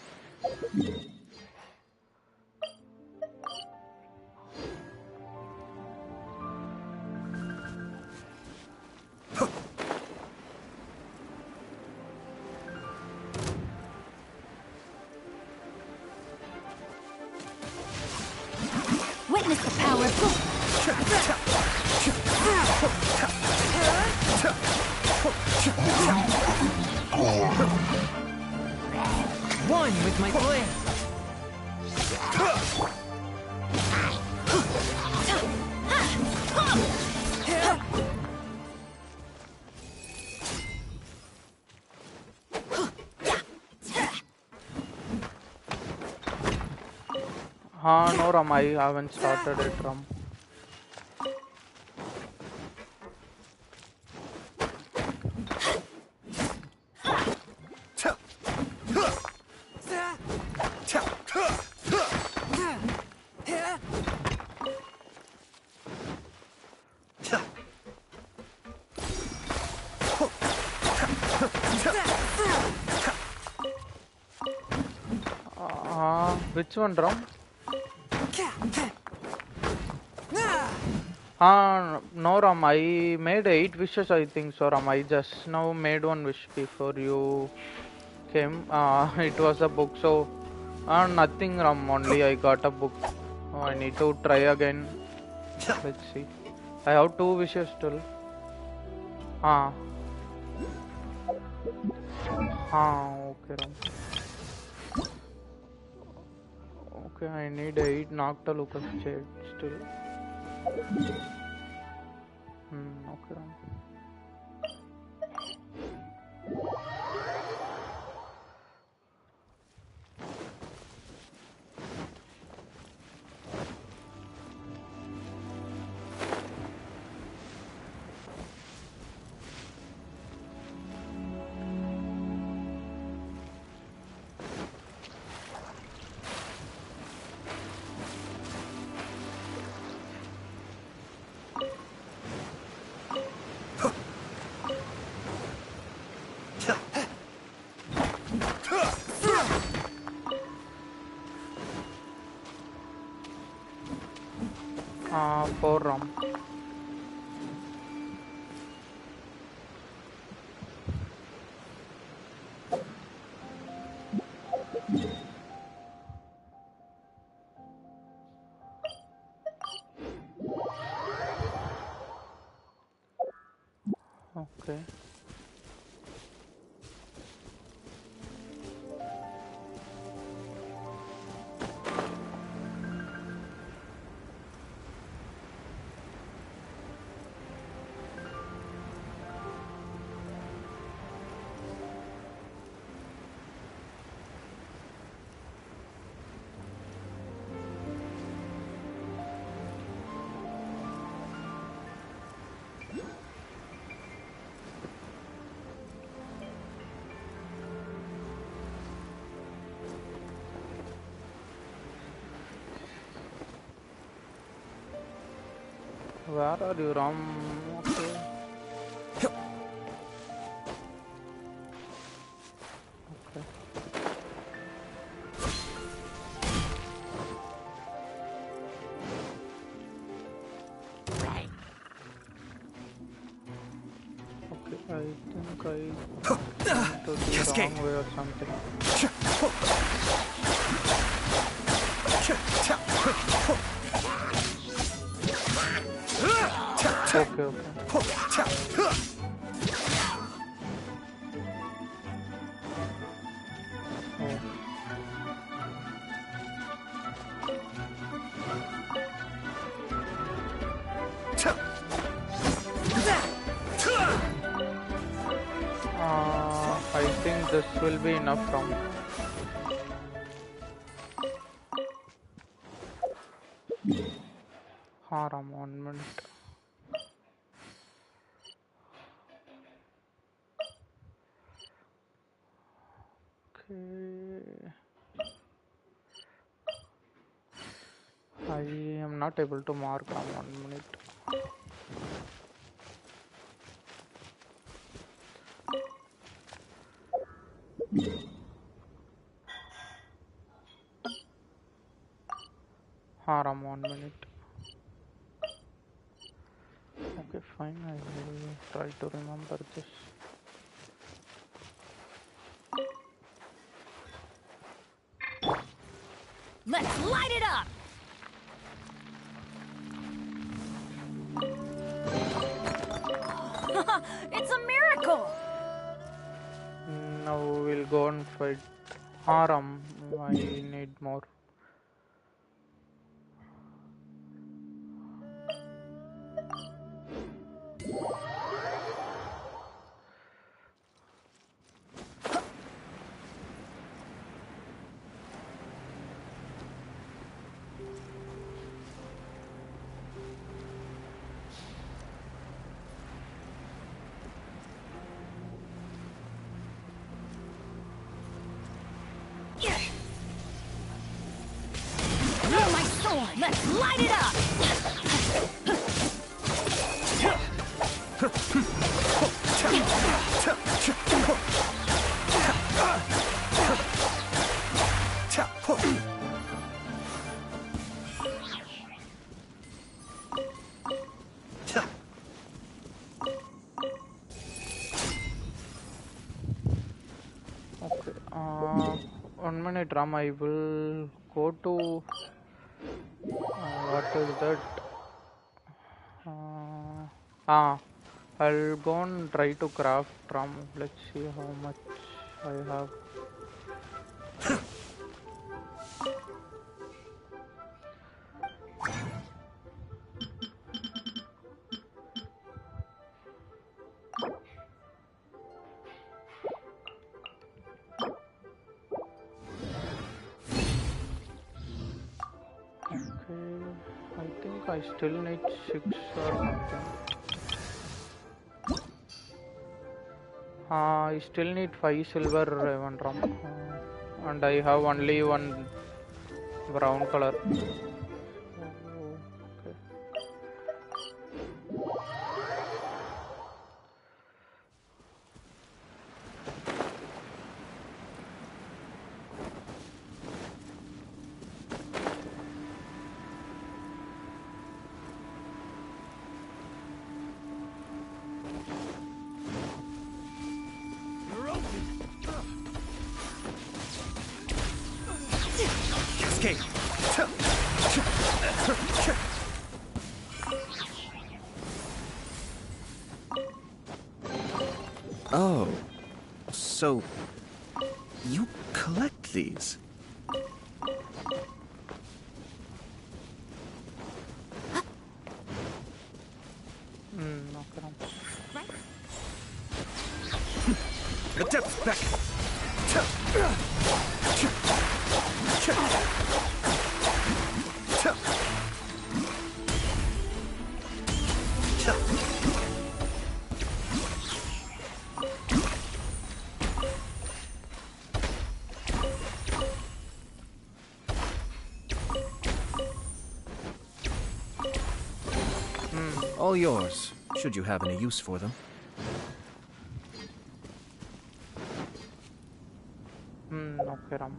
Witness the power. One with my blade. No, Ram, I haven't started it, Ram. Which one, Ram? No, Ram, I made 8 wishes, I think so, Ram. I just now made one wish before you came. It was a book, so nothing, Ram, only I got a book. I need to try again. Let's see. I have 2 wishes still. Okay, Ram. Okay, I need 8 Nocta Lucas Shade still. Okay, Ram. For Ram. Okay. Where are you, Ram? Okay. I think I went to the wrong way or something. Okay. I think this will be enough from. Ram, 1 minute. Okay. I am not able to mark Ram, 1 minute. Haram, 1 minute. Okay, fine. I will try to remember this. Let's light it up! It's a miracle! Now we'll go and fight Haram. I need more. Oh, my soul! Let's light it up! Okay. 1 minute, Ram. I will go to. What is that? I'll go and try to craft Ram. Let's see how much I have. Okay, I think I still need 6 or something. I still need 5 silver Raven Ram. And I have only 1 brown color. Okay. Escape! Oh, so you collect these? Okay, Ram. The depth back! All yours, should you have any use for them. Okay, Ram.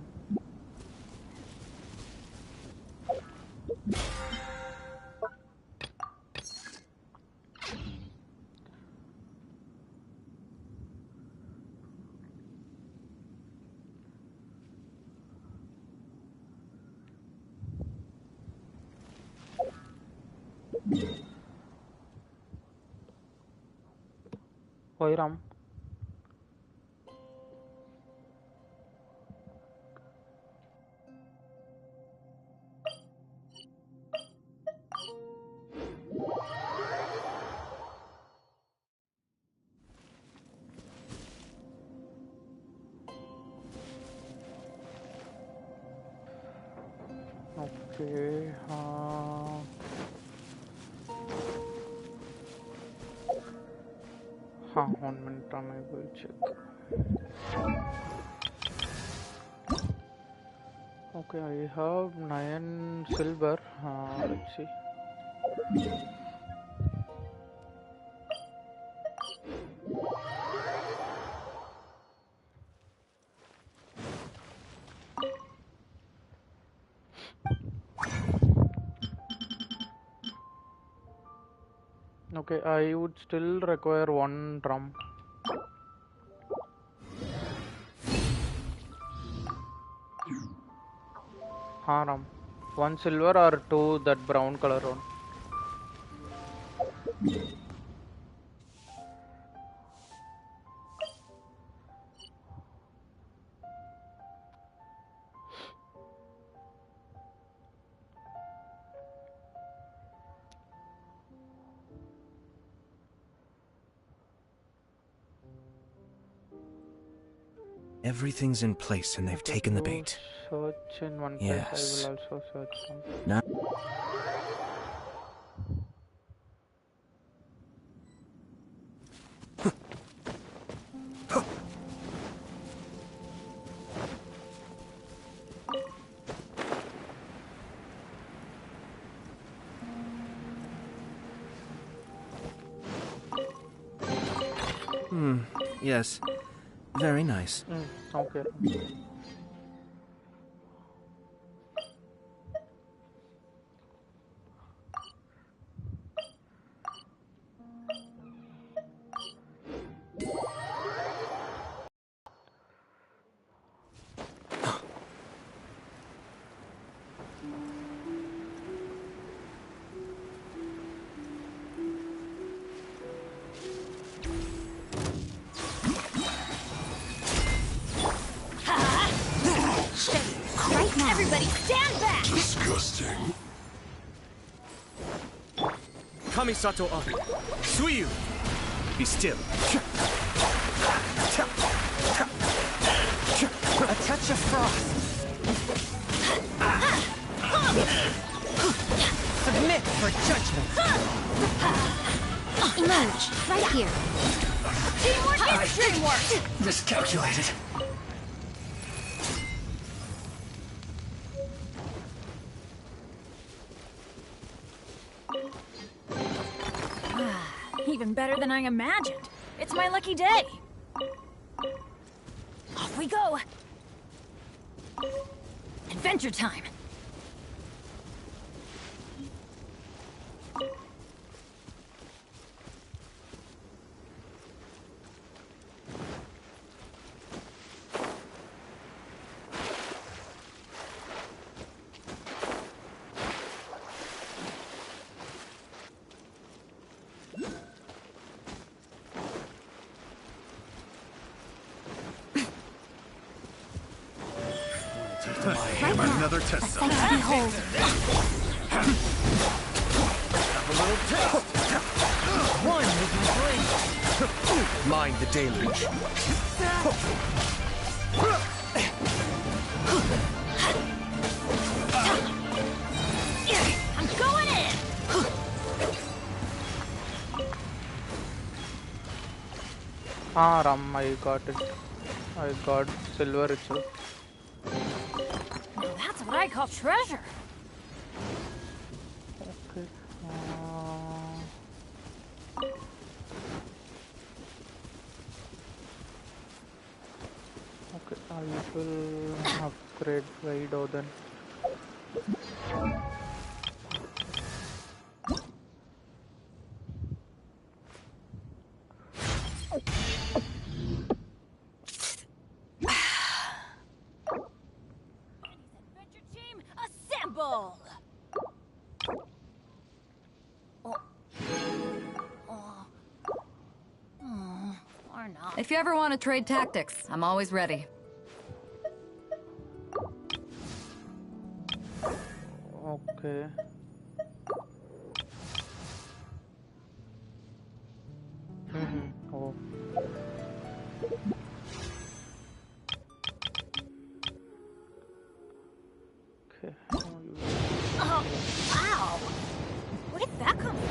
Why, Ram? Okay. 1 minute, and I will check. Okay, I have 9 silver. Let's see. Okay, I would still require one drum. Ram. One silver or two that brown color one. Everything's in place and they've taken the bait. Search in one place. Yes. I will also search some. Now. Yes. Very nice. Okay. Everybody stand back! Disgusting. Kamisato Ari. Suyu! Be still. A touch of frost. Submit for judgment. Emerge, right here. Teamwork is teamwork! Miscalculated. Even better than I imagined. It's my lucky day. Off we go. Adventure time. Another test cell. Behold. Have a little taste. One with my blade. Mind the deluge. I'm going in! Ram, I got it. I got silver itself. Now that's what I call treasure. Okay. Okay, I will upgrade Vido then. Adventure team, assemble! Or not. If you ever want to trade tactics, I'm always ready. Okay. Oh. Okay. Oh, wow! Where did that come from?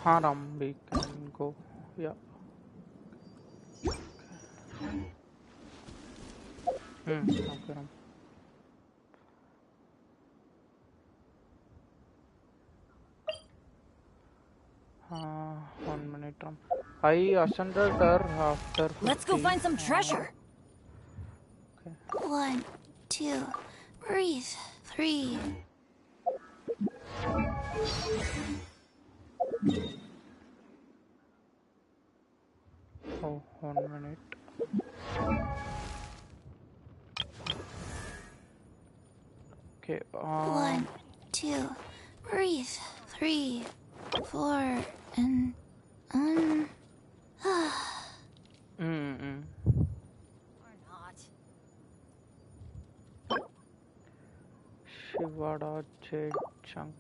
हाँ Ram, we can go. Yeah. Okay Ram. 1 minute Ram. I ascended her after 50. Let's go find some treasure. Okay. 1, 2, breathe. 3. Oh, 1 minute. Okay. 1, 2, breathe. 3, 4, and Shivada Jade Chunk.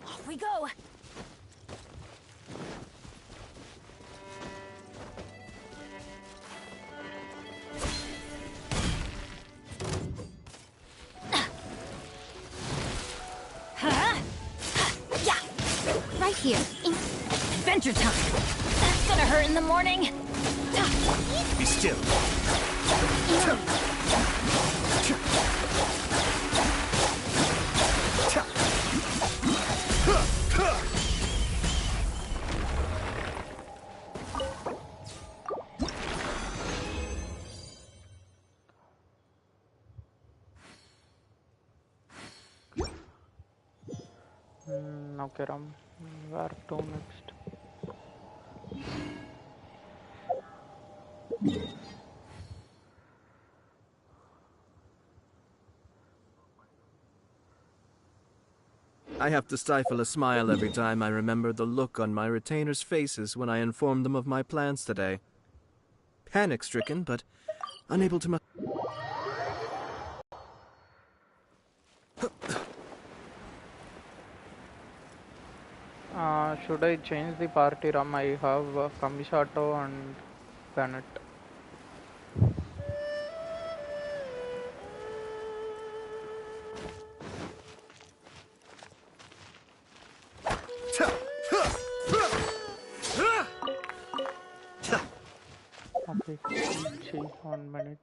Off we go. Right here. Adventure time. That's gonna hurt in the morning. Be still. Okay Ram. Where to next? I have to stifle a smile every time I remember the look on my retainers' faces when I informed them of my plans today. Panic-stricken, but unable to... Should I change the party Ram? I have Kamisato and Bennett. Okay, see, 1 minute.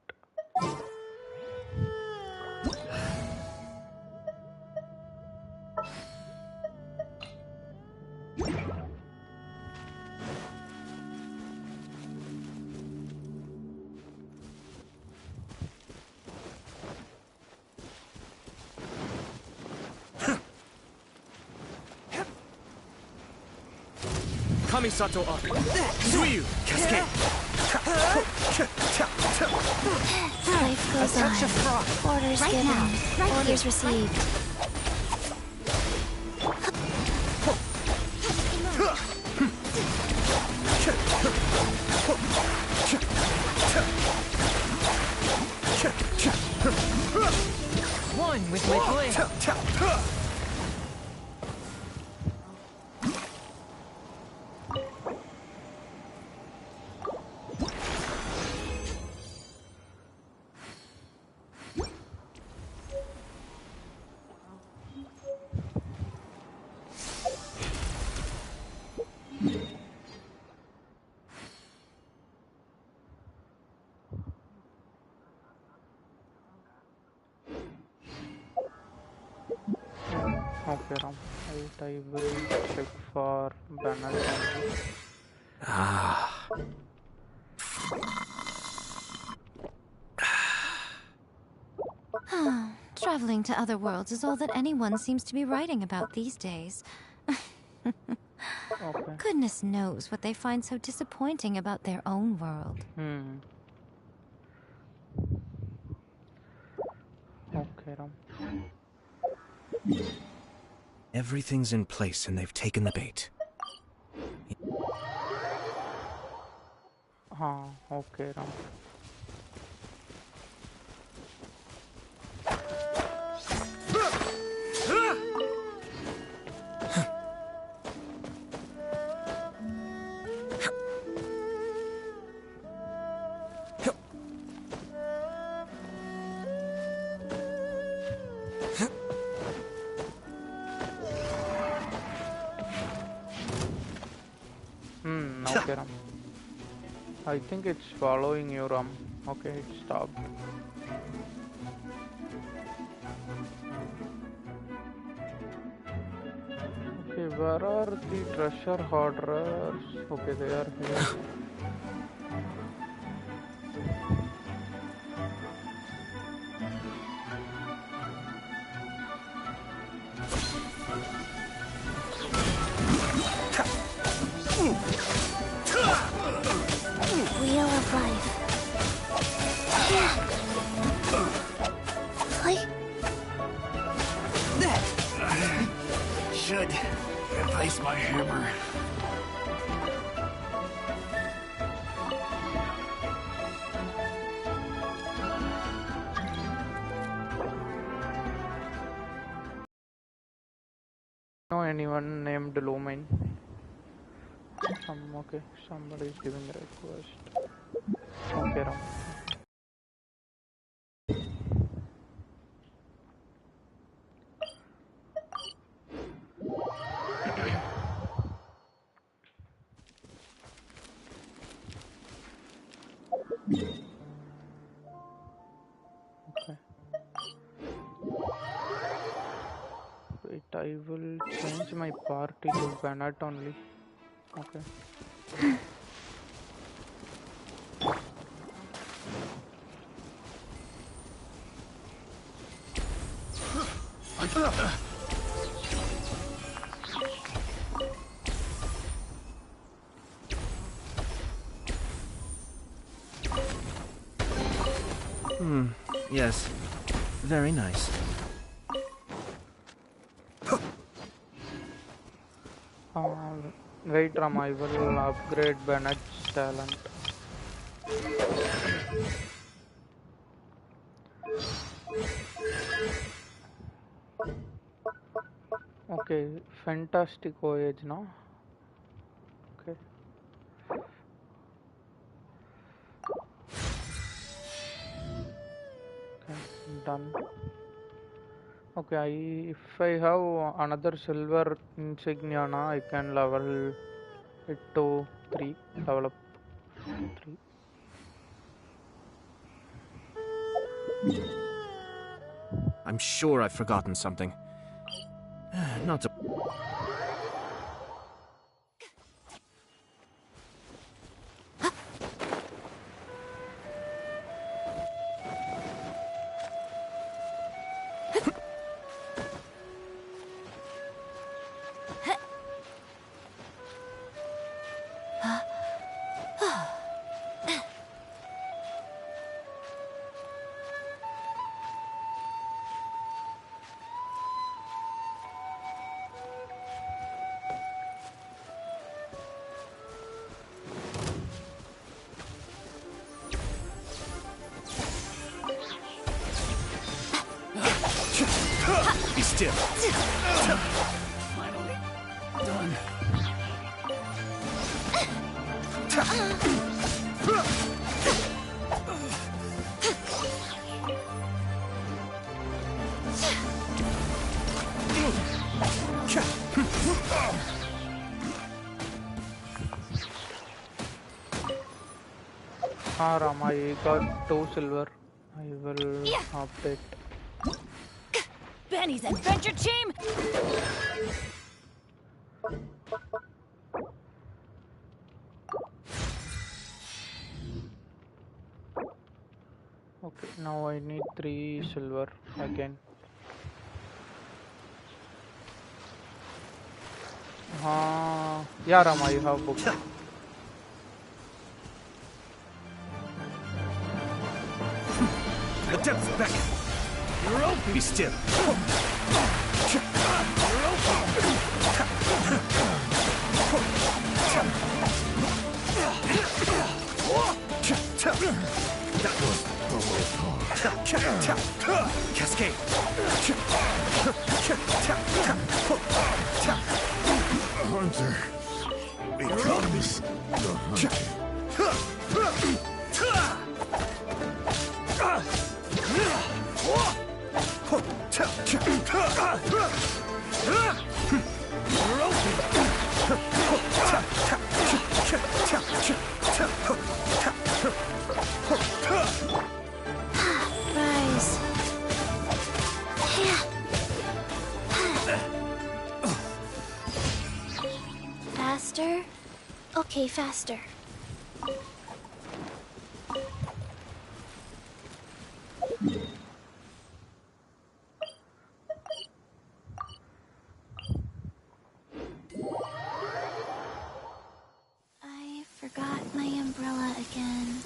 Kamisato up. Suriya, cascade. life goes on. Orders Right given. now. Right Orders here. received. One with my blade. Okay, Ram. I will check for banner. Ah. Traveling to other worlds is all that anyone seems to be writing about these days. Okay. Goodness knows what they find so disappointing about their own world. Okay, Ram. Everything's in place and they've taken the bait. Okay, Ram. Okay, Ram. I think it's following you, Ram. Okay, it stopped. Okay, where are the treasure hoarders? Okay, they are here. Wheel of life. Should replace my hammer. Know anyone named Lumen? Okay, somebody is giving a request. Okay, Ram. Okay. Wait, I will change my party to Bennett only. Okay. Yes. Very nice. Wait, Ram, I will upgrade Bennett's talent. Okay, fantastic voyage, no? Okay. Okay, done. Okay, if I have another silver insignia, na, I can level it to 3. Level up 3. I'm sure I've forgotten something. Not to... Be still. Finally done. Ram, I got 2 silver. I will update. Benny's adventure team! Okay, now I need 3 silver again. Yeah, Ram, I have booked. The depths beckon. You're open. Be still. That was Cascade. Hunter. Becomes the hunted. Faster? Okay, faster. I forgot my umbrella again.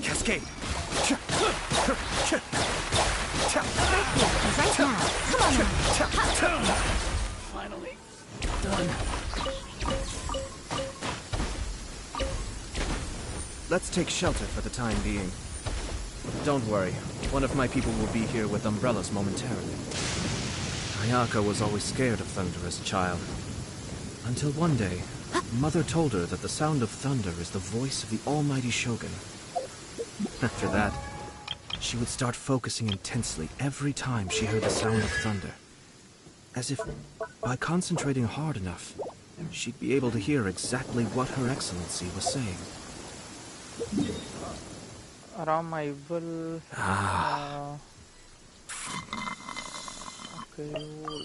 Cascade! Right now. Come on now. Finally done. Let's take shelter for the time being. Don't worry, one of my people will be here with umbrellas momentarily. Ayaka was always scared of thunder as a child. Until one day, Mother told her that the sound of thunder is the voice of the almighty Shogun. After that, she would start focusing intensely every time she heard the sound of thunder. As if, by concentrating hard enough, she'd be able to hear exactly what Her Excellency was saying. Ram, I will... okay,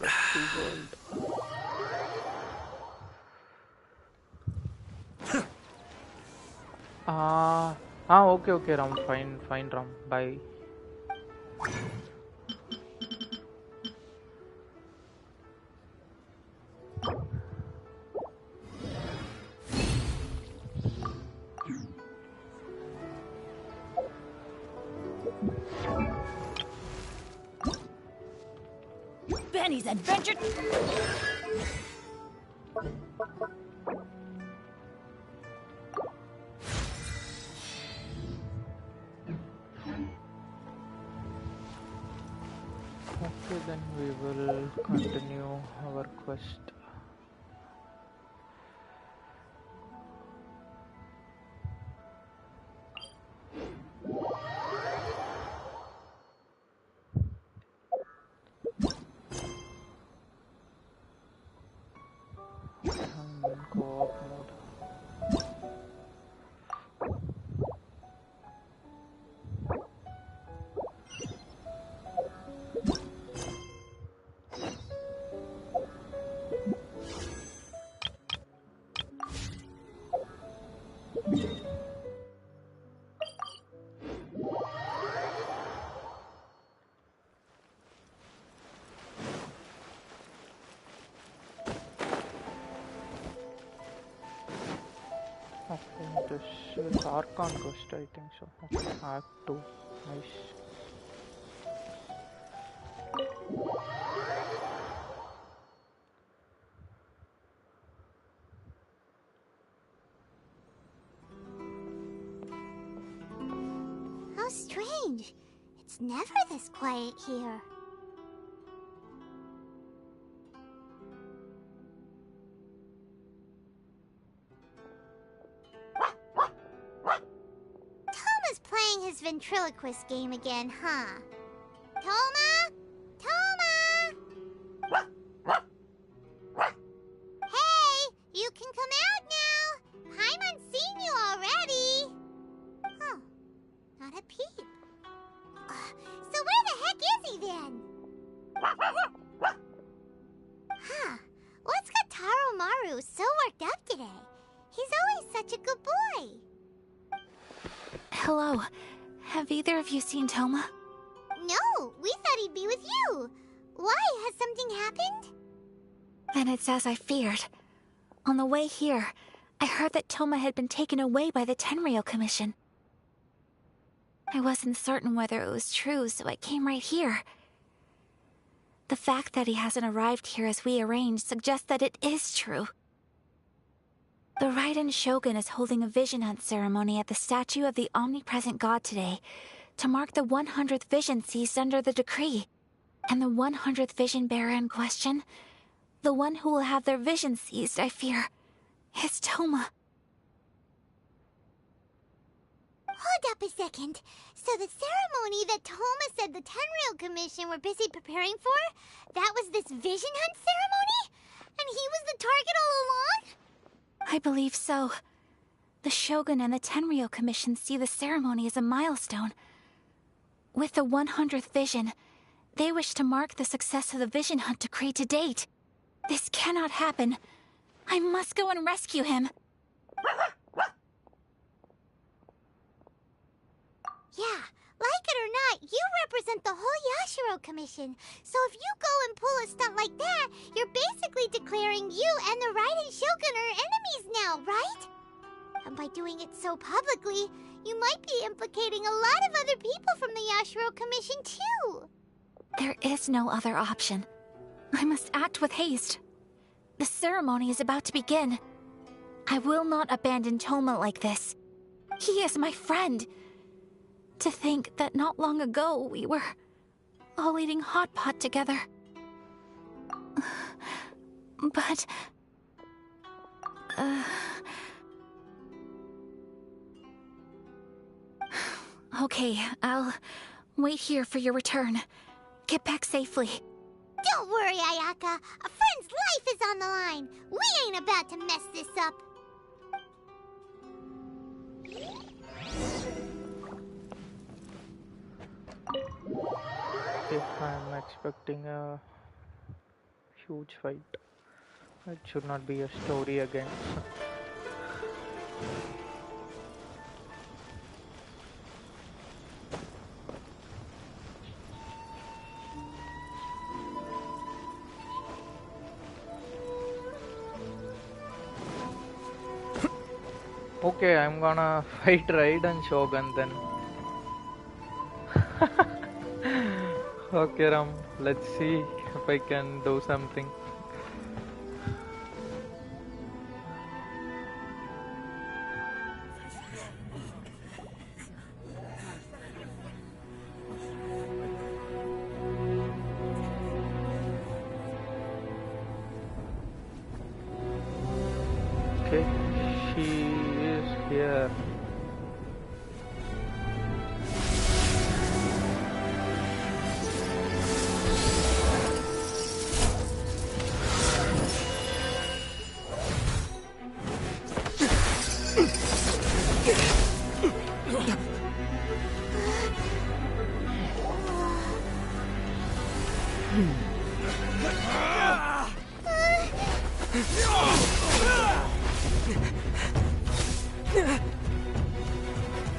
let's see gold. Okay, Ram. Fine, Ram. Bye. Benny's adventure. Okay, then we will continue our quest. Co-op mode. Okay, this is Archon quest, I think so. Okay, Act 2. Nice. How strange. It's never this quiet here. Toma's playing his ventriloquist game again, huh? Toma? Toma! Hey, you can come out now. Paimon's seen you already. Huh, not a peep. So where the heck is he then? Huh, what's got Taro Maru so worked up today? He's always such a good boy. Hello. Have either of you seen Toma? No, we thought he'd be with you. Why? Has something happened? Then it's as I feared. On the way here, I heard that Toma had been taken away by the Tenryou Commission. I wasn't certain whether it was true, so I came right here. The fact that he hasn't arrived here as we arranged suggests that it is true. The Raiden Shogun is holding a vision hunt ceremony at the statue of the omnipresent god today to mark the 100th vision seized under the decree. And the 100th vision bearer in question The one who will have their vision seized, I fear, is Toma. Hold up a second. So the ceremony that Toma said the Tenryou Commission were busy preparing for, that was this vision hunt ceremony? And he was the target all along? I believe so. The Shogun and the Tenryou Commission see the ceremony as a milestone. With the 100th vision, they wish to mark the success of the vision hunt decree to date. This cannot happen. I must go and rescue him. Yeah, like it or not, you represent the whole Yashiro Commission. So if you go and pull a stunt like that, you're basically declaring you and the Raiden Shogun are enemies now, right? And by doing it so publicly, you might be implicating a lot of other people from the Yashiro Commission too. There is no other option. I must act with haste. The ceremony is about to begin. I will not abandon Toma like this. He is my friend. To think that not long ago we were all eating hot pot together. But... Okay, I'll wait here for your return. Get back safely. Don't worry, Ayaka. A friend's life is on the line. We ain't about to mess this up. If I'm expecting a huge fight, it should not be a story again. Okay, I'm gonna fight Raiden Shogun then. Okay, Ram, let's see if I can do something. Okay, she is here.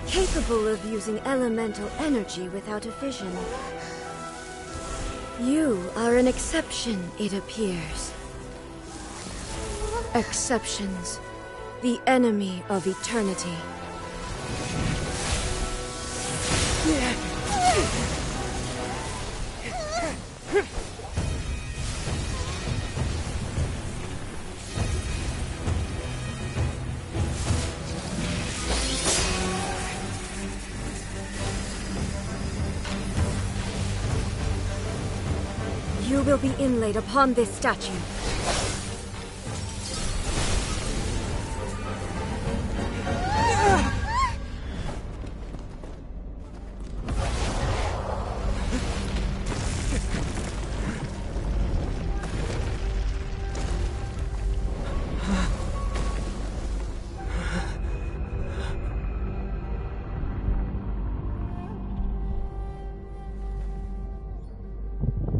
Capable of using elemental energy without a vision. You are an exception, it appears. Exceptions. The enemy of eternity. You will be inlaid upon this statue.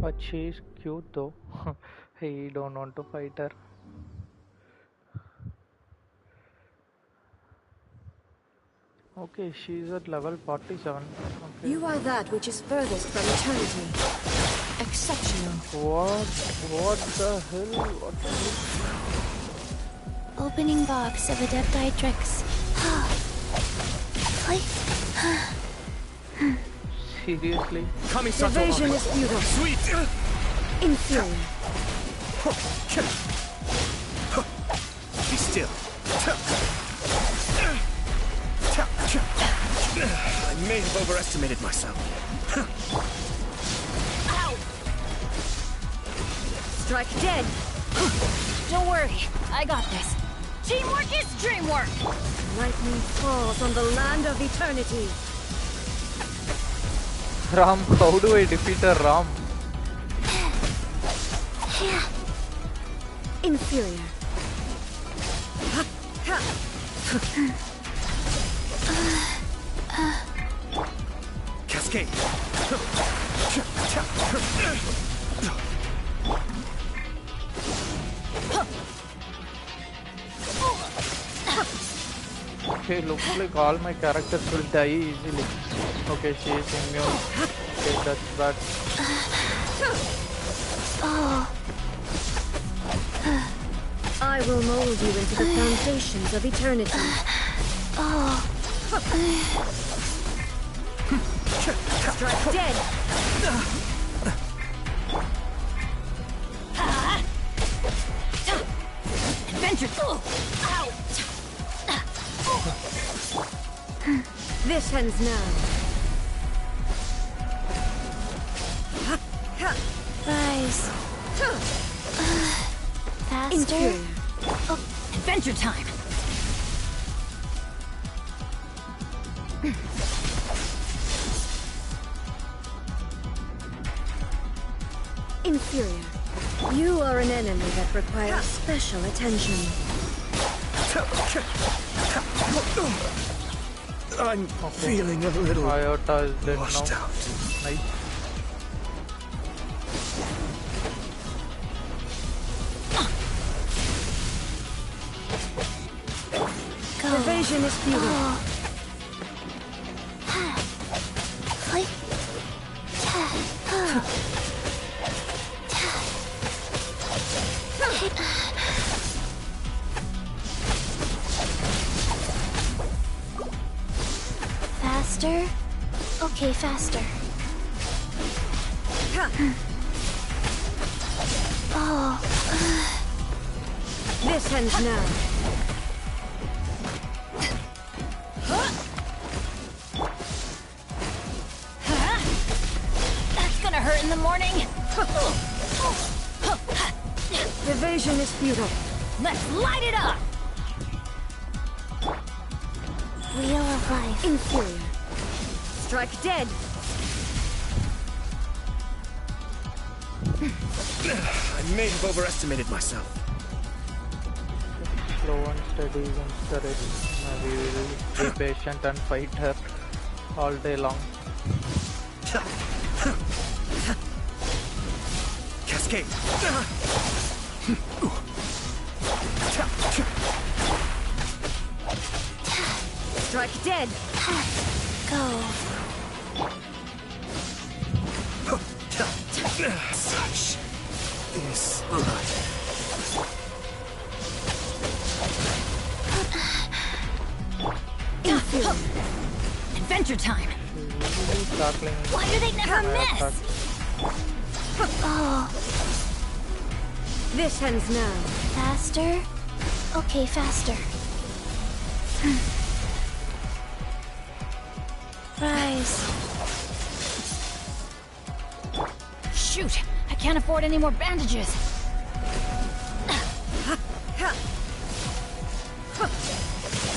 But she is cute though. I don't want to fight her. Okay, she's at level 47. Okay. You are that which is furthest from eternity. Exceptional. What the hell? What the Opening box of Adepti-Trix. Seriously? Evasion is futile. Sweet! Inferior. Be still. I may have overestimated myself. Strike dead. Don't worry, I got this. Teamwork is dreamwork! Lightning falls on the land of eternity. Ram, how do I defeat a Ram? Inferior. Cascade. Okay, looks like all my characters will die easily. Okay, she is immune. Okay, that's bad. I will mold you into the foundations of eternity. Strike dead. Adventure! Ow! This ends now. Rise. Faster. Adventure time! Inferior. You are an enemy that requires special attention. I'm feeling a little Iota is dead washed now. out. Nice. Evasion is futile. Faster. Okay, faster. This ends now. That's gonna hurt in the morning! Evasion is futile. Let's light it up! Wheel of life. Inferior. Strike dead. I may have overestimated myself. Slow and steady wins the race. We will be patient and fight her all day long. Cascade. Strike dead. Go. Such is life. Adventure time! Tackling. Why do they never miss? This ends now. Faster. Okay, faster. Rise. Shoot! I can't afford any more bandages!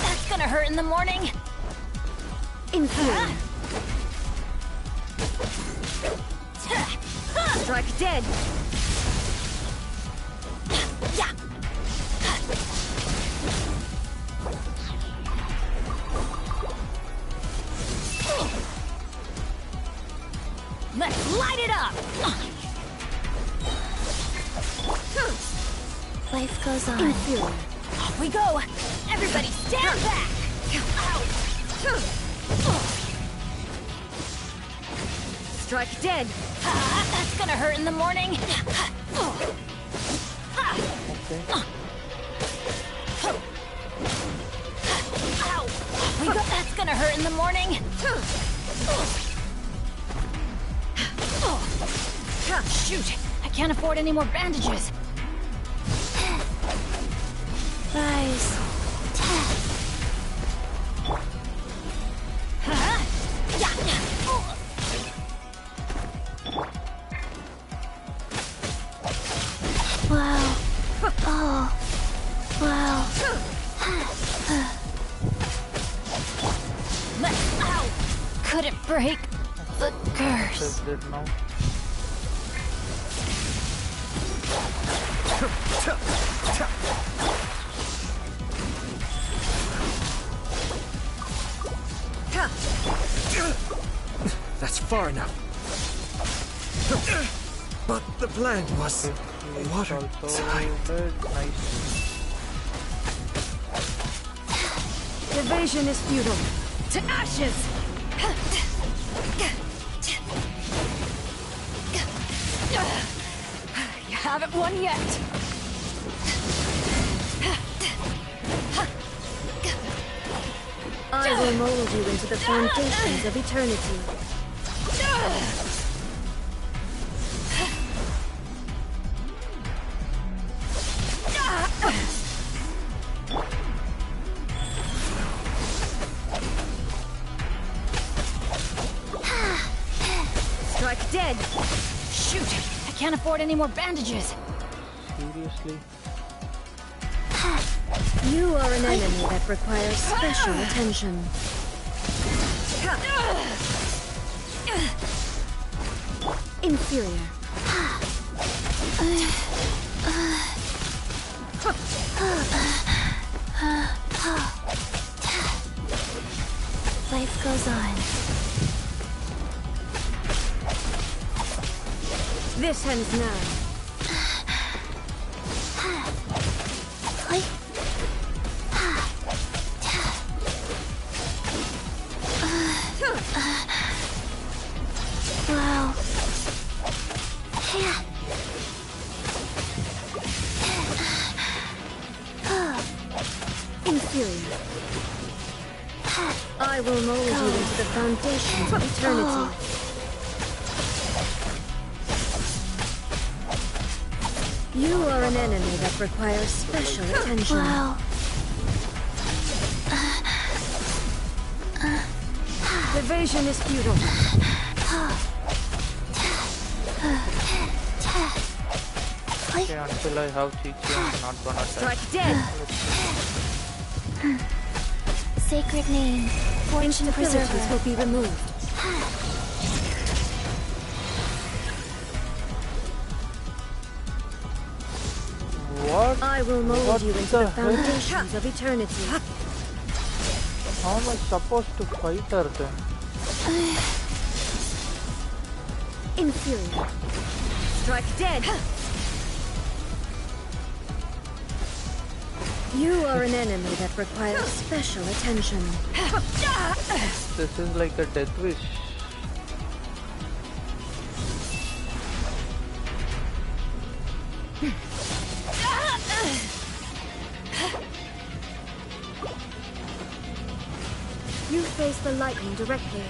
That's gonna hurt in the morning! Inferior. Strike dead. Yeah! Let's light it up! Life goes on. Inferior. Off we go! Everybody stand back! Strike dead. That's gonna hurt in the morning! Ow! We go. That's gonna hurt in the morning! Shoot! I can't afford any more bandages! Rise. Wow! couldn't break the curse. Now. That's far enough. But the plant was watertight. Nice. Evasion is futile. To ashes! You haven't won yet. I will mold you into the foundations of eternity. Strike dead. Shoot! I can't afford any more bandages. Seriously? You are an enemy that requires special attention. Inferior. Life goes on. This ends now. Wow. Inferior. I will mold you into the foundations of eternity. You are an enemy that requires special attention. Wow. Evasion is futile. Okay, until I have Chi-Chi, I'm not gonna die. Strike dead. Sacred name. Fortune Instabilities preserver. will be removed. What? I will mold What you into the the heck? foundations of eternity. How am I supposed to fight her then? Inferior. Strike dead. You are an enemy that requires special attention. This is like a death wish. You face the lightning directly.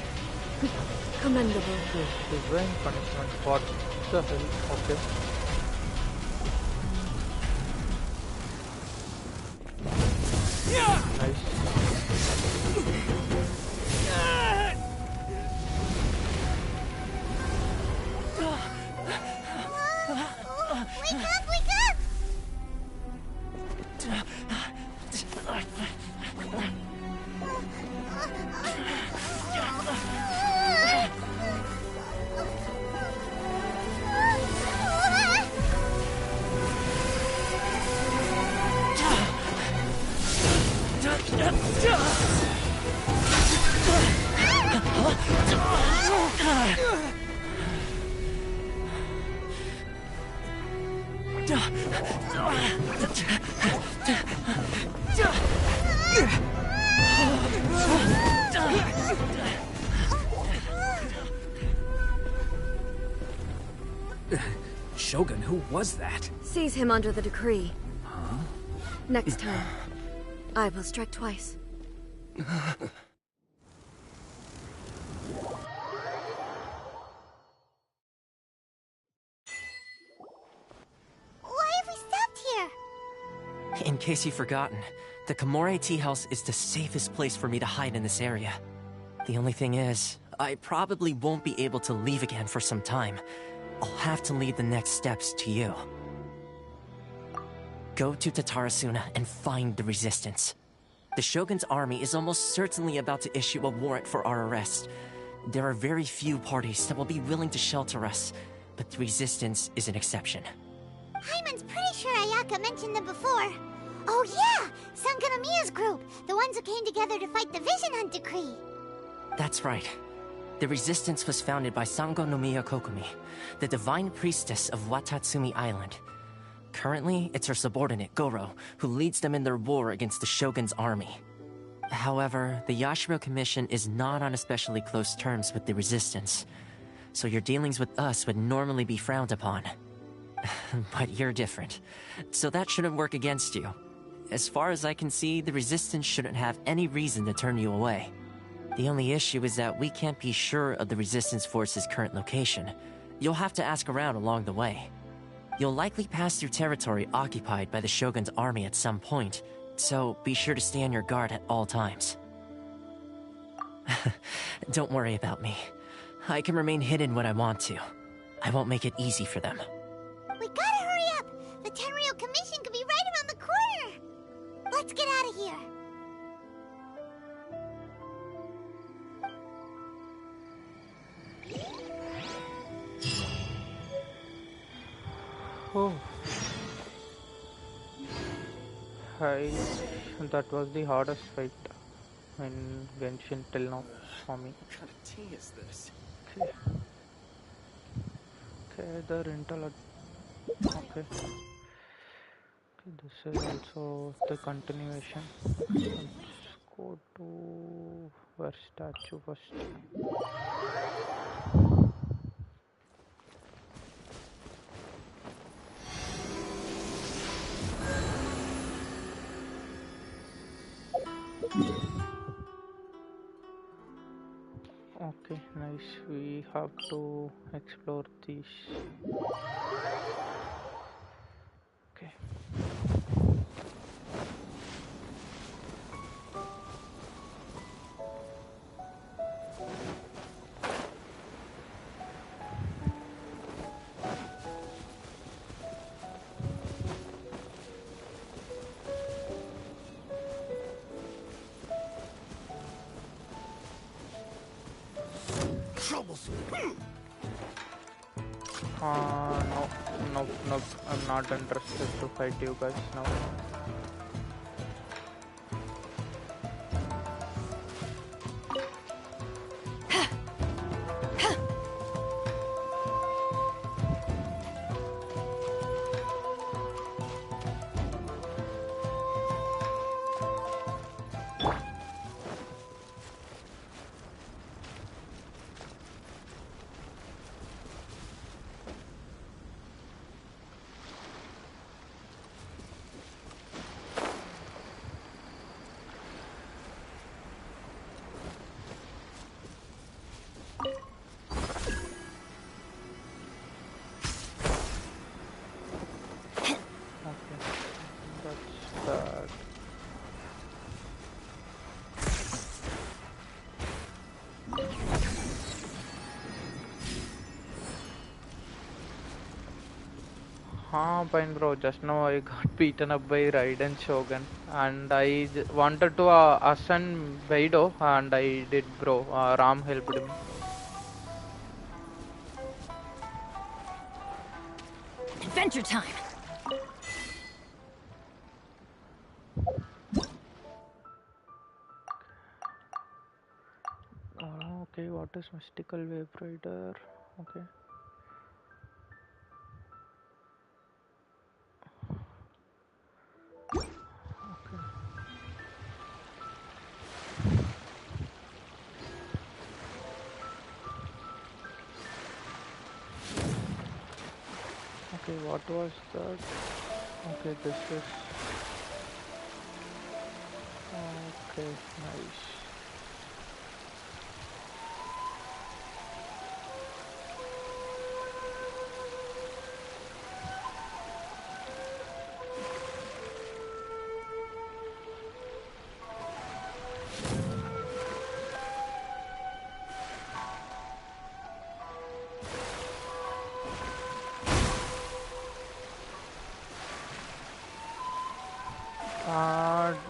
Commendable. Divine punishment. What the hell? Okay. Wake up, wake up! Shogun, who was that? Seize him under the decree. Next time, I will strike twice. Why have we stopped here? In case you've forgotten, the Komore Tea House is the safest place for me to hide in this area. The only thing is, I probably won't be able to leave again for some time. I'll have to leave the next steps to you. Go to Tatarasuna and find the resistance. The Shogun's army is almost certainly about to issue a warrant for our arrest. There are very few parties that will be willing to shelter us, but the Resistance is an exception. Paimon's pretty sure Ayaka mentioned them before. Oh yeah! Sangonomiya's group! The ones who came together to fight the Vision Hunt Decree! That's right. The Resistance was founded by Sango no Miya Kokumi, the divine priestess of Watatsumi Island. Currently, it's her subordinate, Goro, who leads them in their war against the Shogun's army. However, the Yashiro Commission is not on especially close terms with the Resistance, so your dealings with us would normally be frowned upon. But you're different, so that shouldn't work against you. As far as I can see, the Resistance shouldn't have any reason to turn you away. The only issue is that we can't be sure of the Resistance Force's current location. You'll have to ask around along the way. You'll likely pass through territory occupied by the Shogun's army at some point, so be sure to stay on your guard at all times. Don't worry about me. I can remain hidden when I want to. I won't make it easy for them. We gotta hurry up! The Tenryou Commission could be right around the corner! Let's get out of here! Oh. That was the hardest fight in Genshin till now for me. What kind of tea is this? Okay, the rental. Okay. This is also the continuation. Let's go to where statue first. Okay, nice. We have to explore these. Okay. No, I'm not interested to fight you guys now. Fine bro, just now I got beaten up by Raiden Shogun and I wanted to ascend Beido and I did bro, Ram helped him. Adventure time! Okay, what is Mystical Wave Rider? Okay. Okay, what was that? Okay, this is... Okay, nice.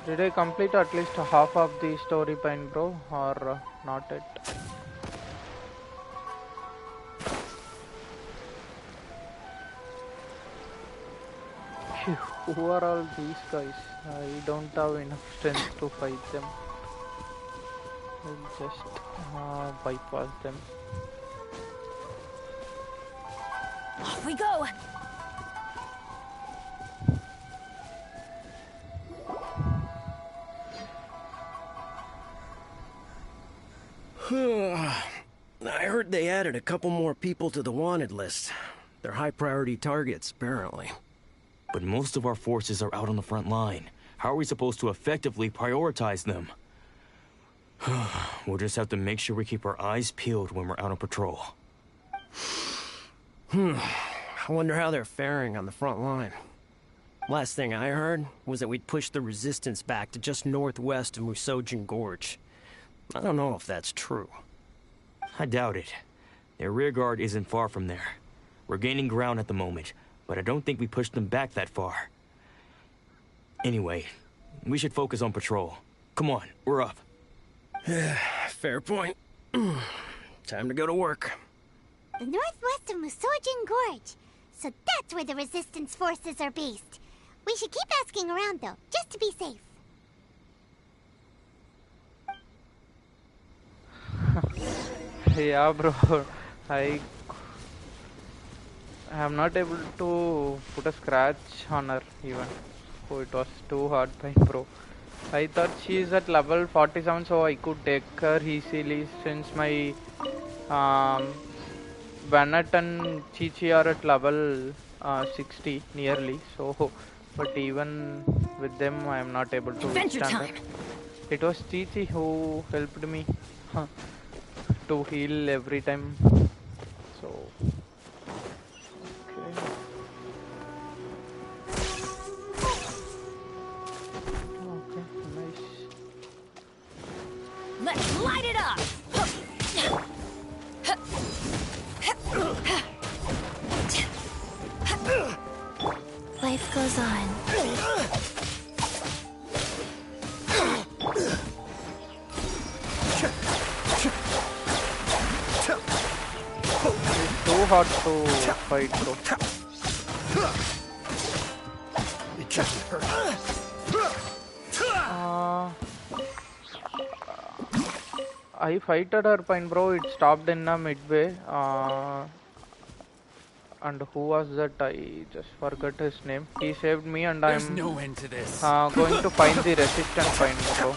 Did I complete at least half of the story, Pine bro, or not yet? Who are all these guys? I don't have enough strength to fight them. I'll just bypass them. Off we go! I heard they added a couple more people to the wanted list. They're high priority targets, apparently. But most of our forces are out on the front line. How are we supposed to effectively prioritize them? We'll just have to make sure we keep our eyes peeled when we're out on patrol. I wonder how they're faring on the front line. Last thing I heard was that we'd pushed the resistance back to just northwest of Musojin Gorge. I don't know if that's true. I doubt it. Their rearguard isn't far from there. We're gaining ground at the moment, but I don't think we pushed them back that far. Anyway, we should focus on patrol. Come on, we're up. Fair point. Time to go to work. The northwest of Musojin Gorge. So that's where the resistance forces are based. We should keep asking around though, just to be safe. Yeah, bro. I am not able to put a scratch on her even. Oh, it was too hard by bro. I thought she is at level 47, so I could take her easily since my Bennett and Chi-Chi are at level 60 nearly. So, but even with them, I am not able to Adventure stand time. her. It was Chi-Chi who helped me to heal every time. So, okay. Okay, nice. Let's light it up! Life goes on. It's too hard to fight, bro. It doesn't hurt. I fighted her, Pine bro. It stopped in a midway. And who was that? I just forgot his name. He saved me, and There's I'm no end to this. going to find the resistance, Pine bro.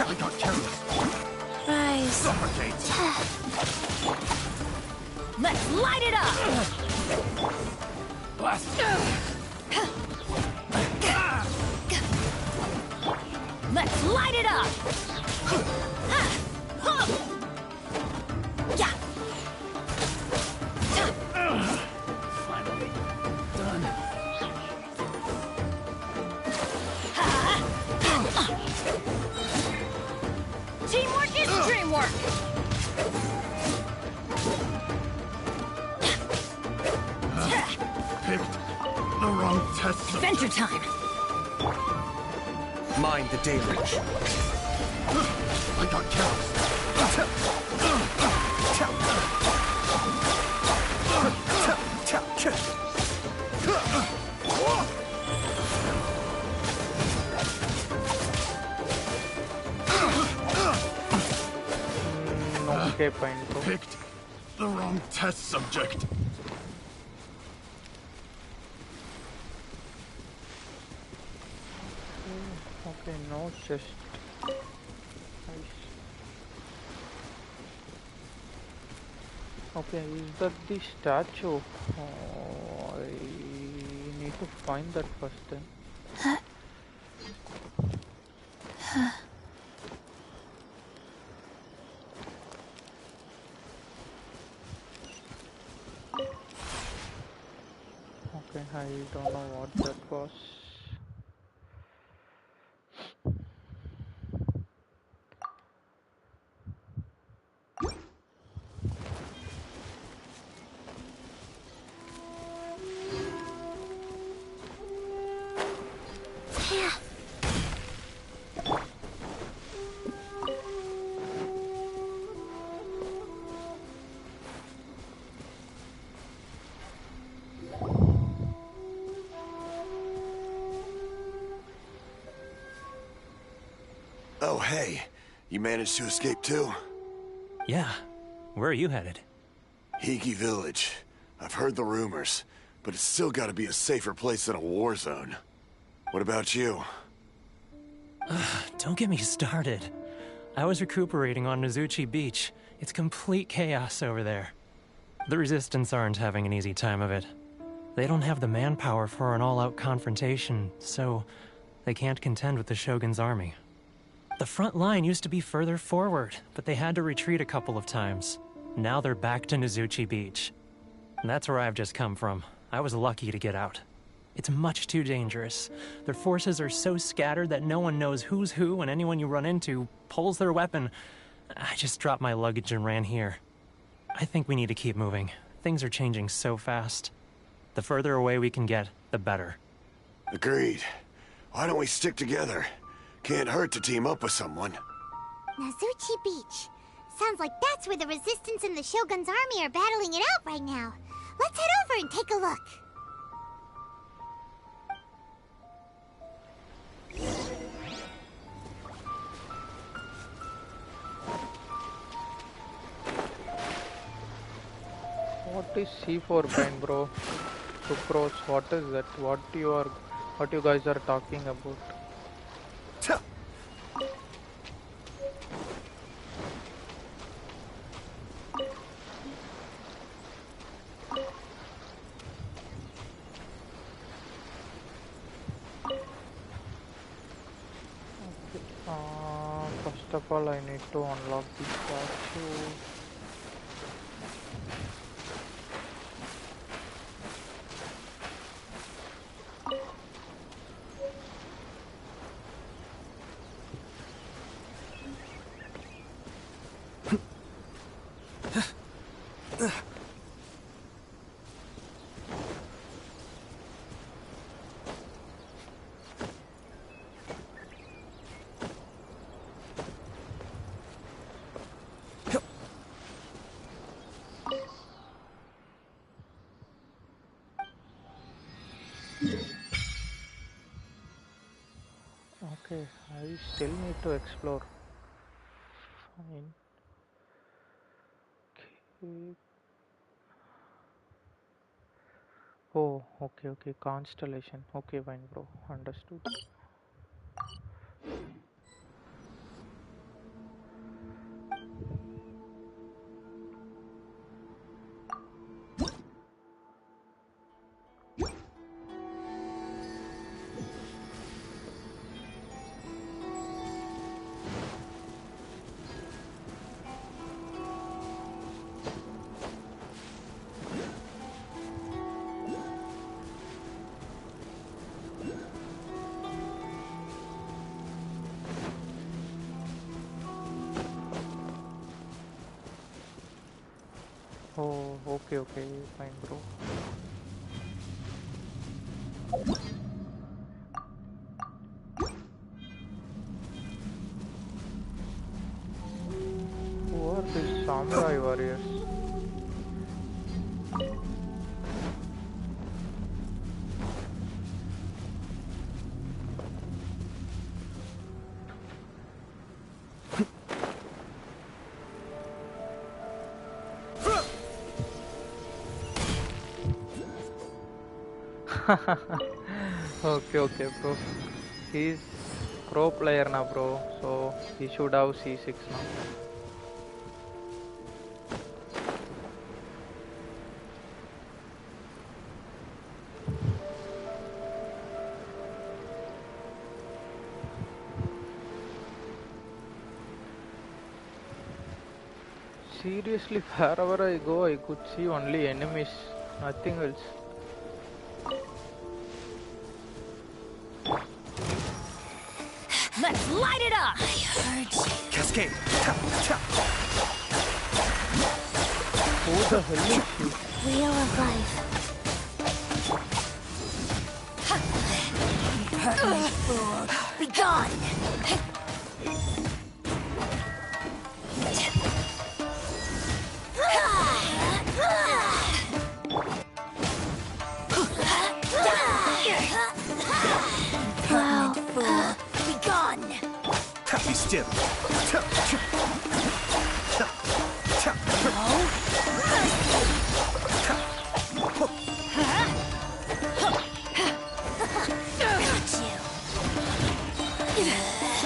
I got careless. Rise. Suffocate. Let's light it up! Blast. Let's light it up! Yeah. Finally done. Teamwork is dreamwork! Picked the wrong test. Adventure time! Mind the deluge. I got careless. Okay, Pine bro. Picked the wrong test subject. Okay, no chest. Nice. Okay, is that the statue? Oh, I need to find that first then. Okay, I don't know what that was. hey, you managed to escape too? Yeah. Where are you headed? Hiki Village. I've heard the rumors, but it's still gotta be a safer place than a war zone. What about you? Don't get me started. I was recuperating on Nozuchi Beach. It's complete chaos over there. The Resistance aren't having an easy time of it. They don't have the manpower for an all-out confrontation, so they can't contend with the Shogun's army. The front line used to be further forward, but they had to retreat a couple of times. Now they're back to Nozuchi Beach. That's where I've just come from. I was lucky to get out. It's much too dangerous. Their forces are so scattered that no one knows who's who, and anyone you run into pulls their weapon. I just dropped my luggage and ran here. I think we need to keep moving. Things are changing so fast. The further away we can get, the better. Agreed. Why don't we stick together? Can't hurt to team up with someone. Nozuchi Beach. Sounds like that's where the Resistance and the Shogun's army are battling it out right now. Let's head over and take a look. What is C4 brain, bro? Sucrose, what is that? What you guys are talking about? First of all, I need to unlock the statue. Okay, I still need to explore. Fine. Okay. Oh, okay, constellation. Okay, fine, bro. Understood. Oh, okay, fine, bro. Who are these samurai warriors? Okay, bro. He's pro player now, bro. So he should have C6 now. Seriously, wherever I go, I could see only enemies, nothing else. Let's light it up! I heard you. Cascade! Who the hell is she? Wheel of life. Hurt me, fool. Be gone! Wow. Be gone! These still.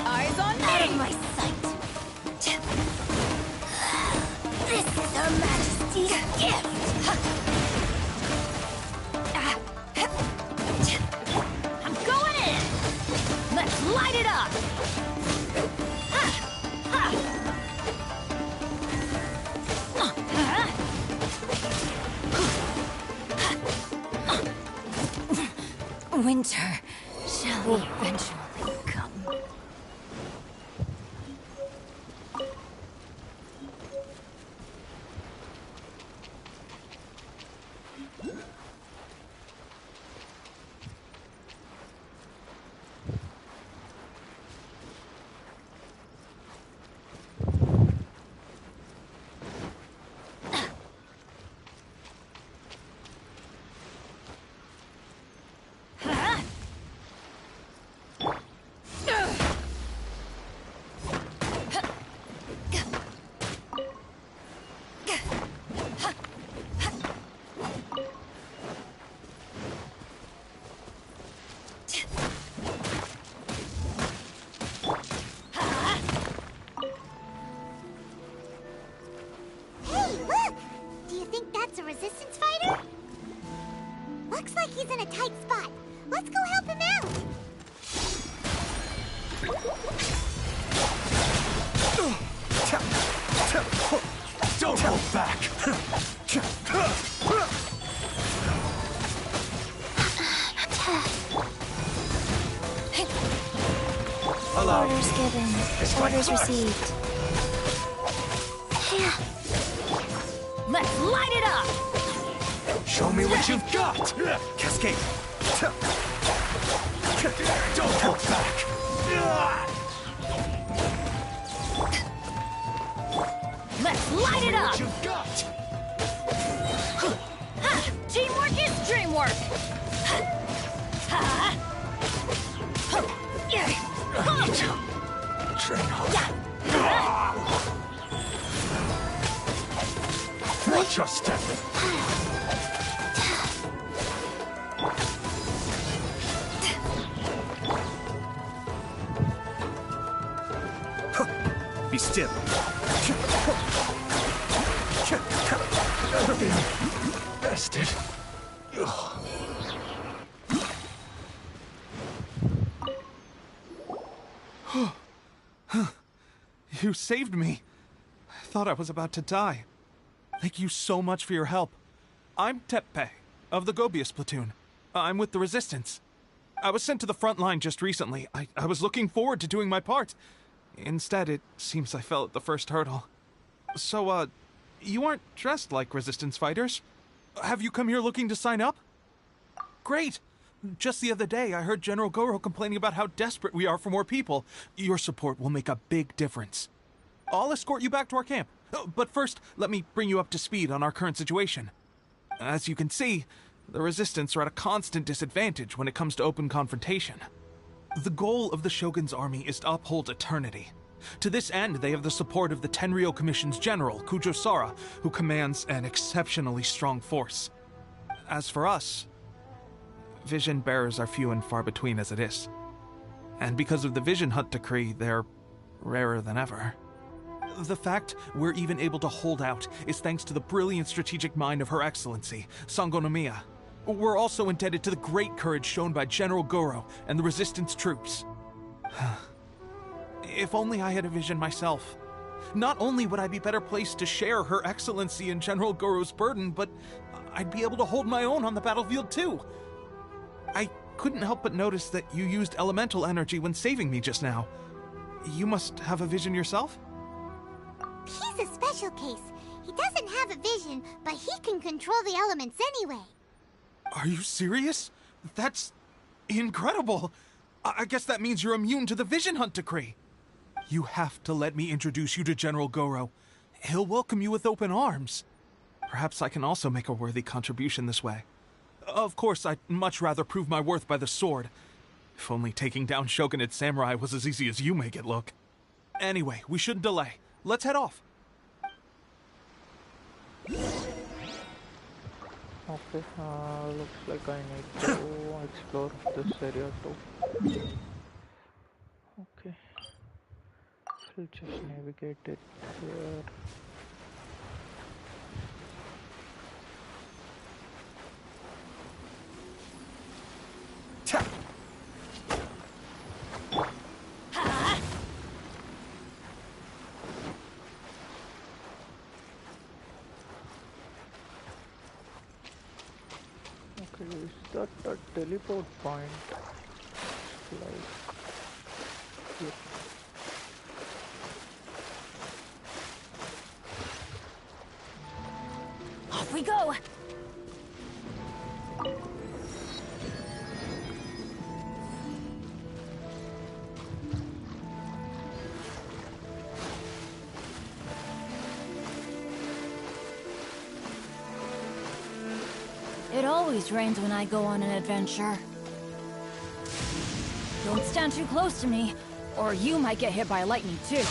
Eyes on me! Out of my sight! This is Her Majesty's gift! I'm going in! Let's light it up! Winter shall eventually come. Hey, look! Do you think that's a resistance fighter? Looks like he's in a tight spot. Let's go help him out! Don't hold back! Hello. Orders given. Orders received. Let's light it up! Show me what you've got! Cascade! Don't hold back! Let's light it up! What you've got! Ha! Teamwork is dreamwork! I need to train harder. Watch your step! Be still. Bested. You saved me. I thought I was about to die. Thank you so much for your help. I'm Tepe, of the Gobius platoon. I'm with the Resistance. I was sent to the front line just recently. I was looking forward to doing my part. Instead, it seems I fell at the first hurdle. So, you aren't dressed like Resistance fighters? Have you come here looking to sign up? Great! Just the other day, I heard General Goro complaining about how desperate we are for more people. Your support will make a big difference. I'll escort you back to our camp. But first, let me bring you up to speed on our current situation. As you can see, the Resistance are at a constant disadvantage when it comes to open confrontation. The goal of the Shogun's army is to uphold eternity. To this end, they have the support of the Tenryou Commission's general, Kujo-Sara, who commands an exceptionally strong force. As for us, vision bearers are few and far between as it is. And because of the Vision Hunt decree, they're rarer than ever. The fact we're even able to hold out is thanks to the brilliant strategic mind of Her Excellency, Sangonomiya. We're also indebted to the great courage shown by General Goro and the Resistance troops. If only I had a vision myself. Not only would I be better placed to share Her Excellency and General Goro's burden, but I'd be able to hold my own on the battlefield too. I couldn't help but notice that you used elemental energy when saving me just now. You must have a vision yourself? He's a special case. He doesn't have a vision, but he can control the elements anyway. Are you serious? That's incredible. I guess that means you're immune to the Vision Hunt decree. You have to let me introduce you to General Goro. He'll welcome you with open arms. Perhaps I can also make a worthy contribution this way. Of course, I'd much rather prove my worth by the sword. If only taking down Shogunate samurai was as easy as you make it look. Anyway, we shouldn't delay. Let's head off. Okay, looks like I need to explore this area too. Okay, we'll just navigate it here. Okay, is that a teleport point? Like, yeah. Off we go! It always rains when I go on an adventure. Don't stand too close to me, or you might get hit by lightning too.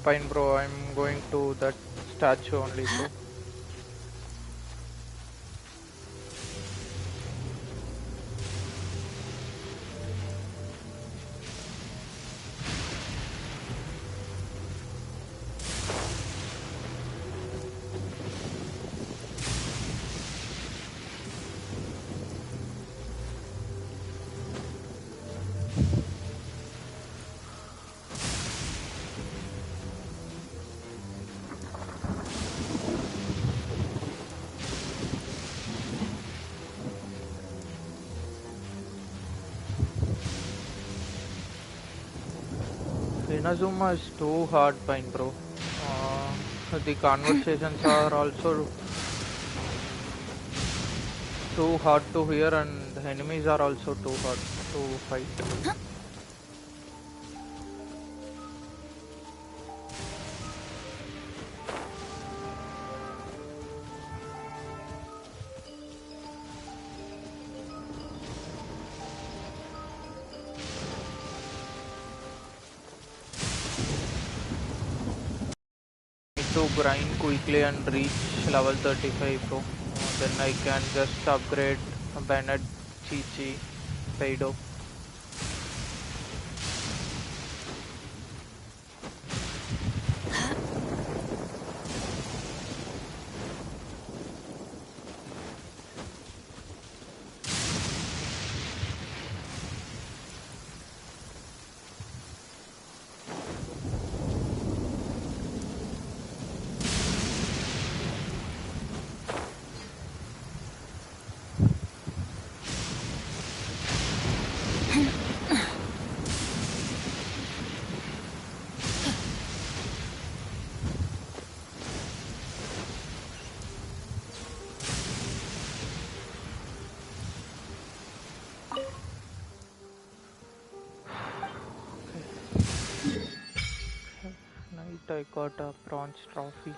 Fine bro, I'm going to that statue only so. Inazuma is too hard, Pine bro. The conversations are also too hard to hear, and the enemies are also too hard to fight. To grind quickly and reach level 35 bro. Then I can just upgrade Bennett, Chi-Chi, Paido. I got a bronze trophy.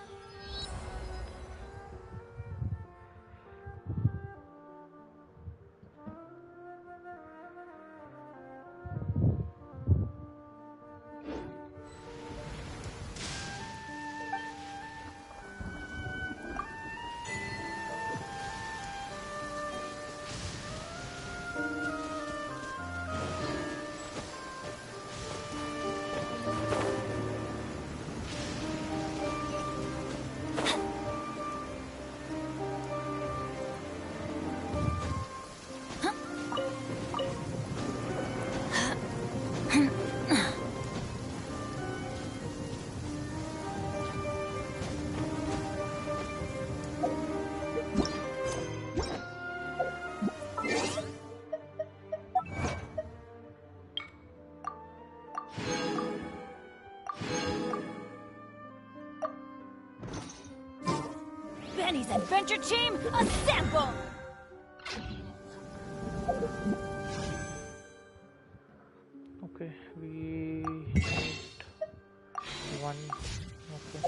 Benny's Adventure Team, assemble! Okay, we need one. Okay.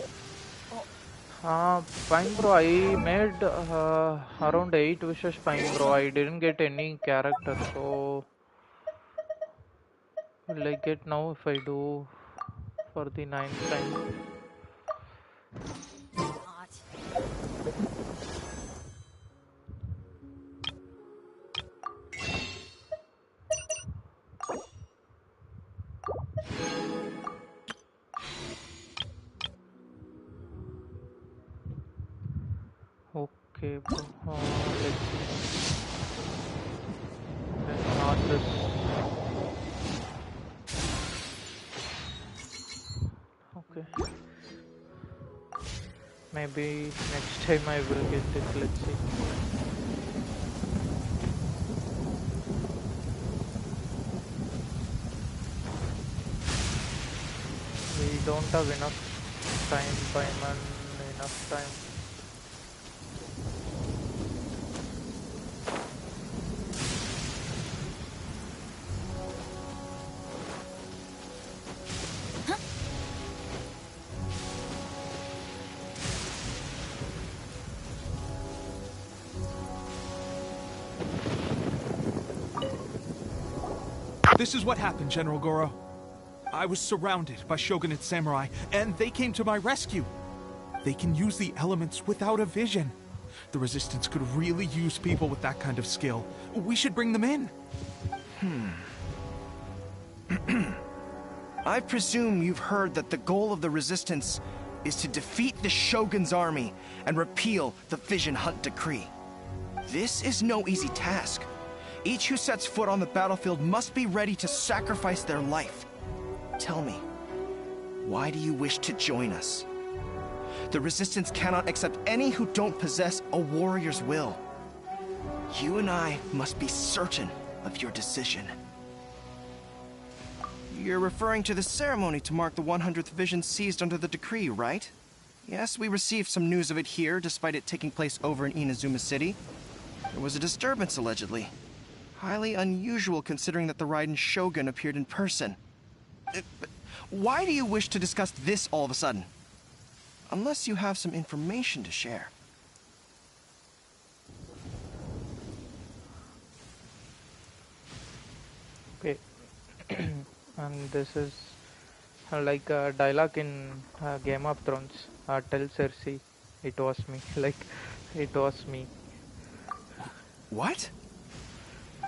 Fine bro, I made around 8 wishes, fine bro. I didn't get any character, so will I get now if I do for the ninth time? Okay bro, let's see. Then not this. Okay. Maybe next time I will get it, let's see. We don't have enough time, Paimon, enough time. This is what happened, General Goro. I was surrounded by Shogunate samurai, and they came to my rescue. They can use the elements without a vision. The Resistance could really use people with that kind of skill. We should bring them in. I presume you've heard that the goal of the Resistance is to defeat the Shogun's army and repeal the Vision Hunt Decree. This is no easy task. Each who sets foot on the battlefield must be ready to sacrifice their life. Tell me, why do you wish to join us? The Resistance cannot accept any who don't possess a warrior's will. You and I must be certain of your decision. You're referring to the ceremony to mark the 100th Vision seized under the decree, right? Yes, we received some news of it here, despite it taking place over in Inazuma City. There was a disturbance, allegedly. Highly unusual considering that the Raiden Shogun appeared in person. But why do you wish to discuss this all of a sudden? Unless you have some information to share. Okay. And this is like a dialogue in Game of Thrones. Tell Cersei, it was me. Like, it was me. What?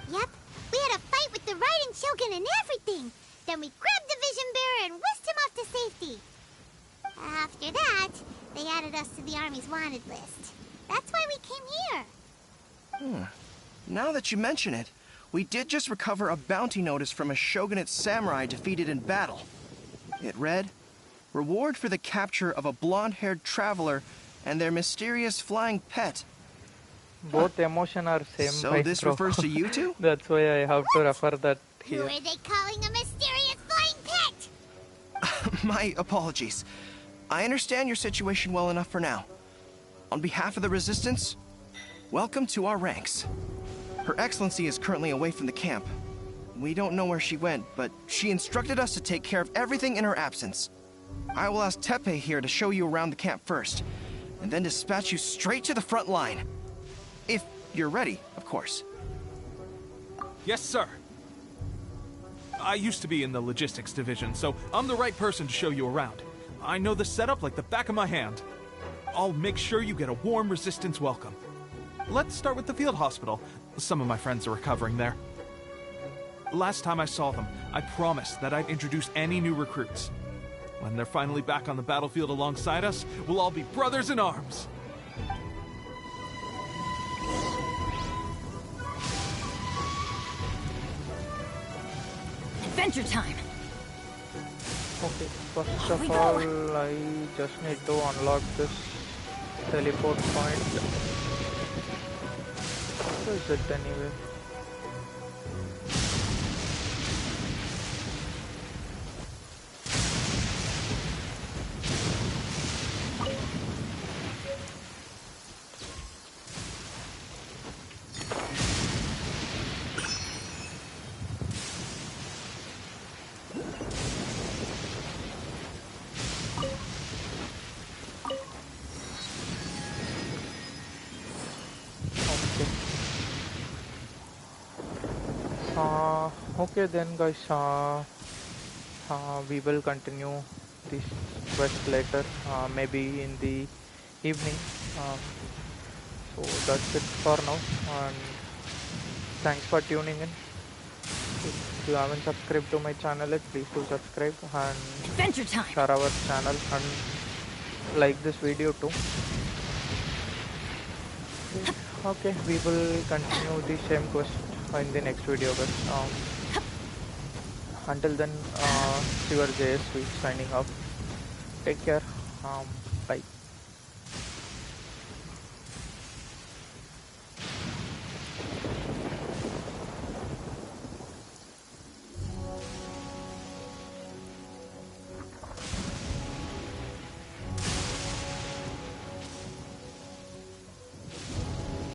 Yep, we had a fight with the Raiden Shogun and everything. Then we grabbed the Vision Bearer and whisked him off to safety. After that, they added us to the Army's wanted list. That's why we came here. Now that you mention it, we did just recover a bounty notice from a Shogunate samurai defeated in battle. It read, "Reward for the capture of a blonde-haired traveler and their mysterious flying pet." Both emotion are same. So this refers to you two? That's why I have to refer that Who here. are they calling a mysterious flying pet? My apologies. I understand your situation well enough for now. On behalf of the Resistance, welcome to our ranks. Her Excellency is currently away from the camp. We don't know where she went, but she instructed us to take care of everything in her absence. I will ask Teppei here to show you around the camp first, and then dispatch you straight to the front line. If you're ready, of course. Yes, sir. I used to be in the logistics division, so I'm the right person to show you around. I know the setup like the back of my hand. I'll make sure you get a warm Resistance welcome. Let's start with the field hospital. Some of my friends are recovering there. Last time I saw them, I promised that I'd introduce any new recruits. When they're finally back on the battlefield alongside us, we'll all be brothers in arms. Adventure time! Okay, first of all, I just need to unlock this teleport point. Where is it anyway? Okay then, guys. We will continue this quest later, maybe in the evening. Um, so that's it for now. And thanks for tuning in. If you haven't subscribed to my channel yet, please do subscribe and Adventure time. share our channel and like this video too. Okay, we will continue the same quest in the next video, guys. Until then, your JSV signing off. Take care. Bye.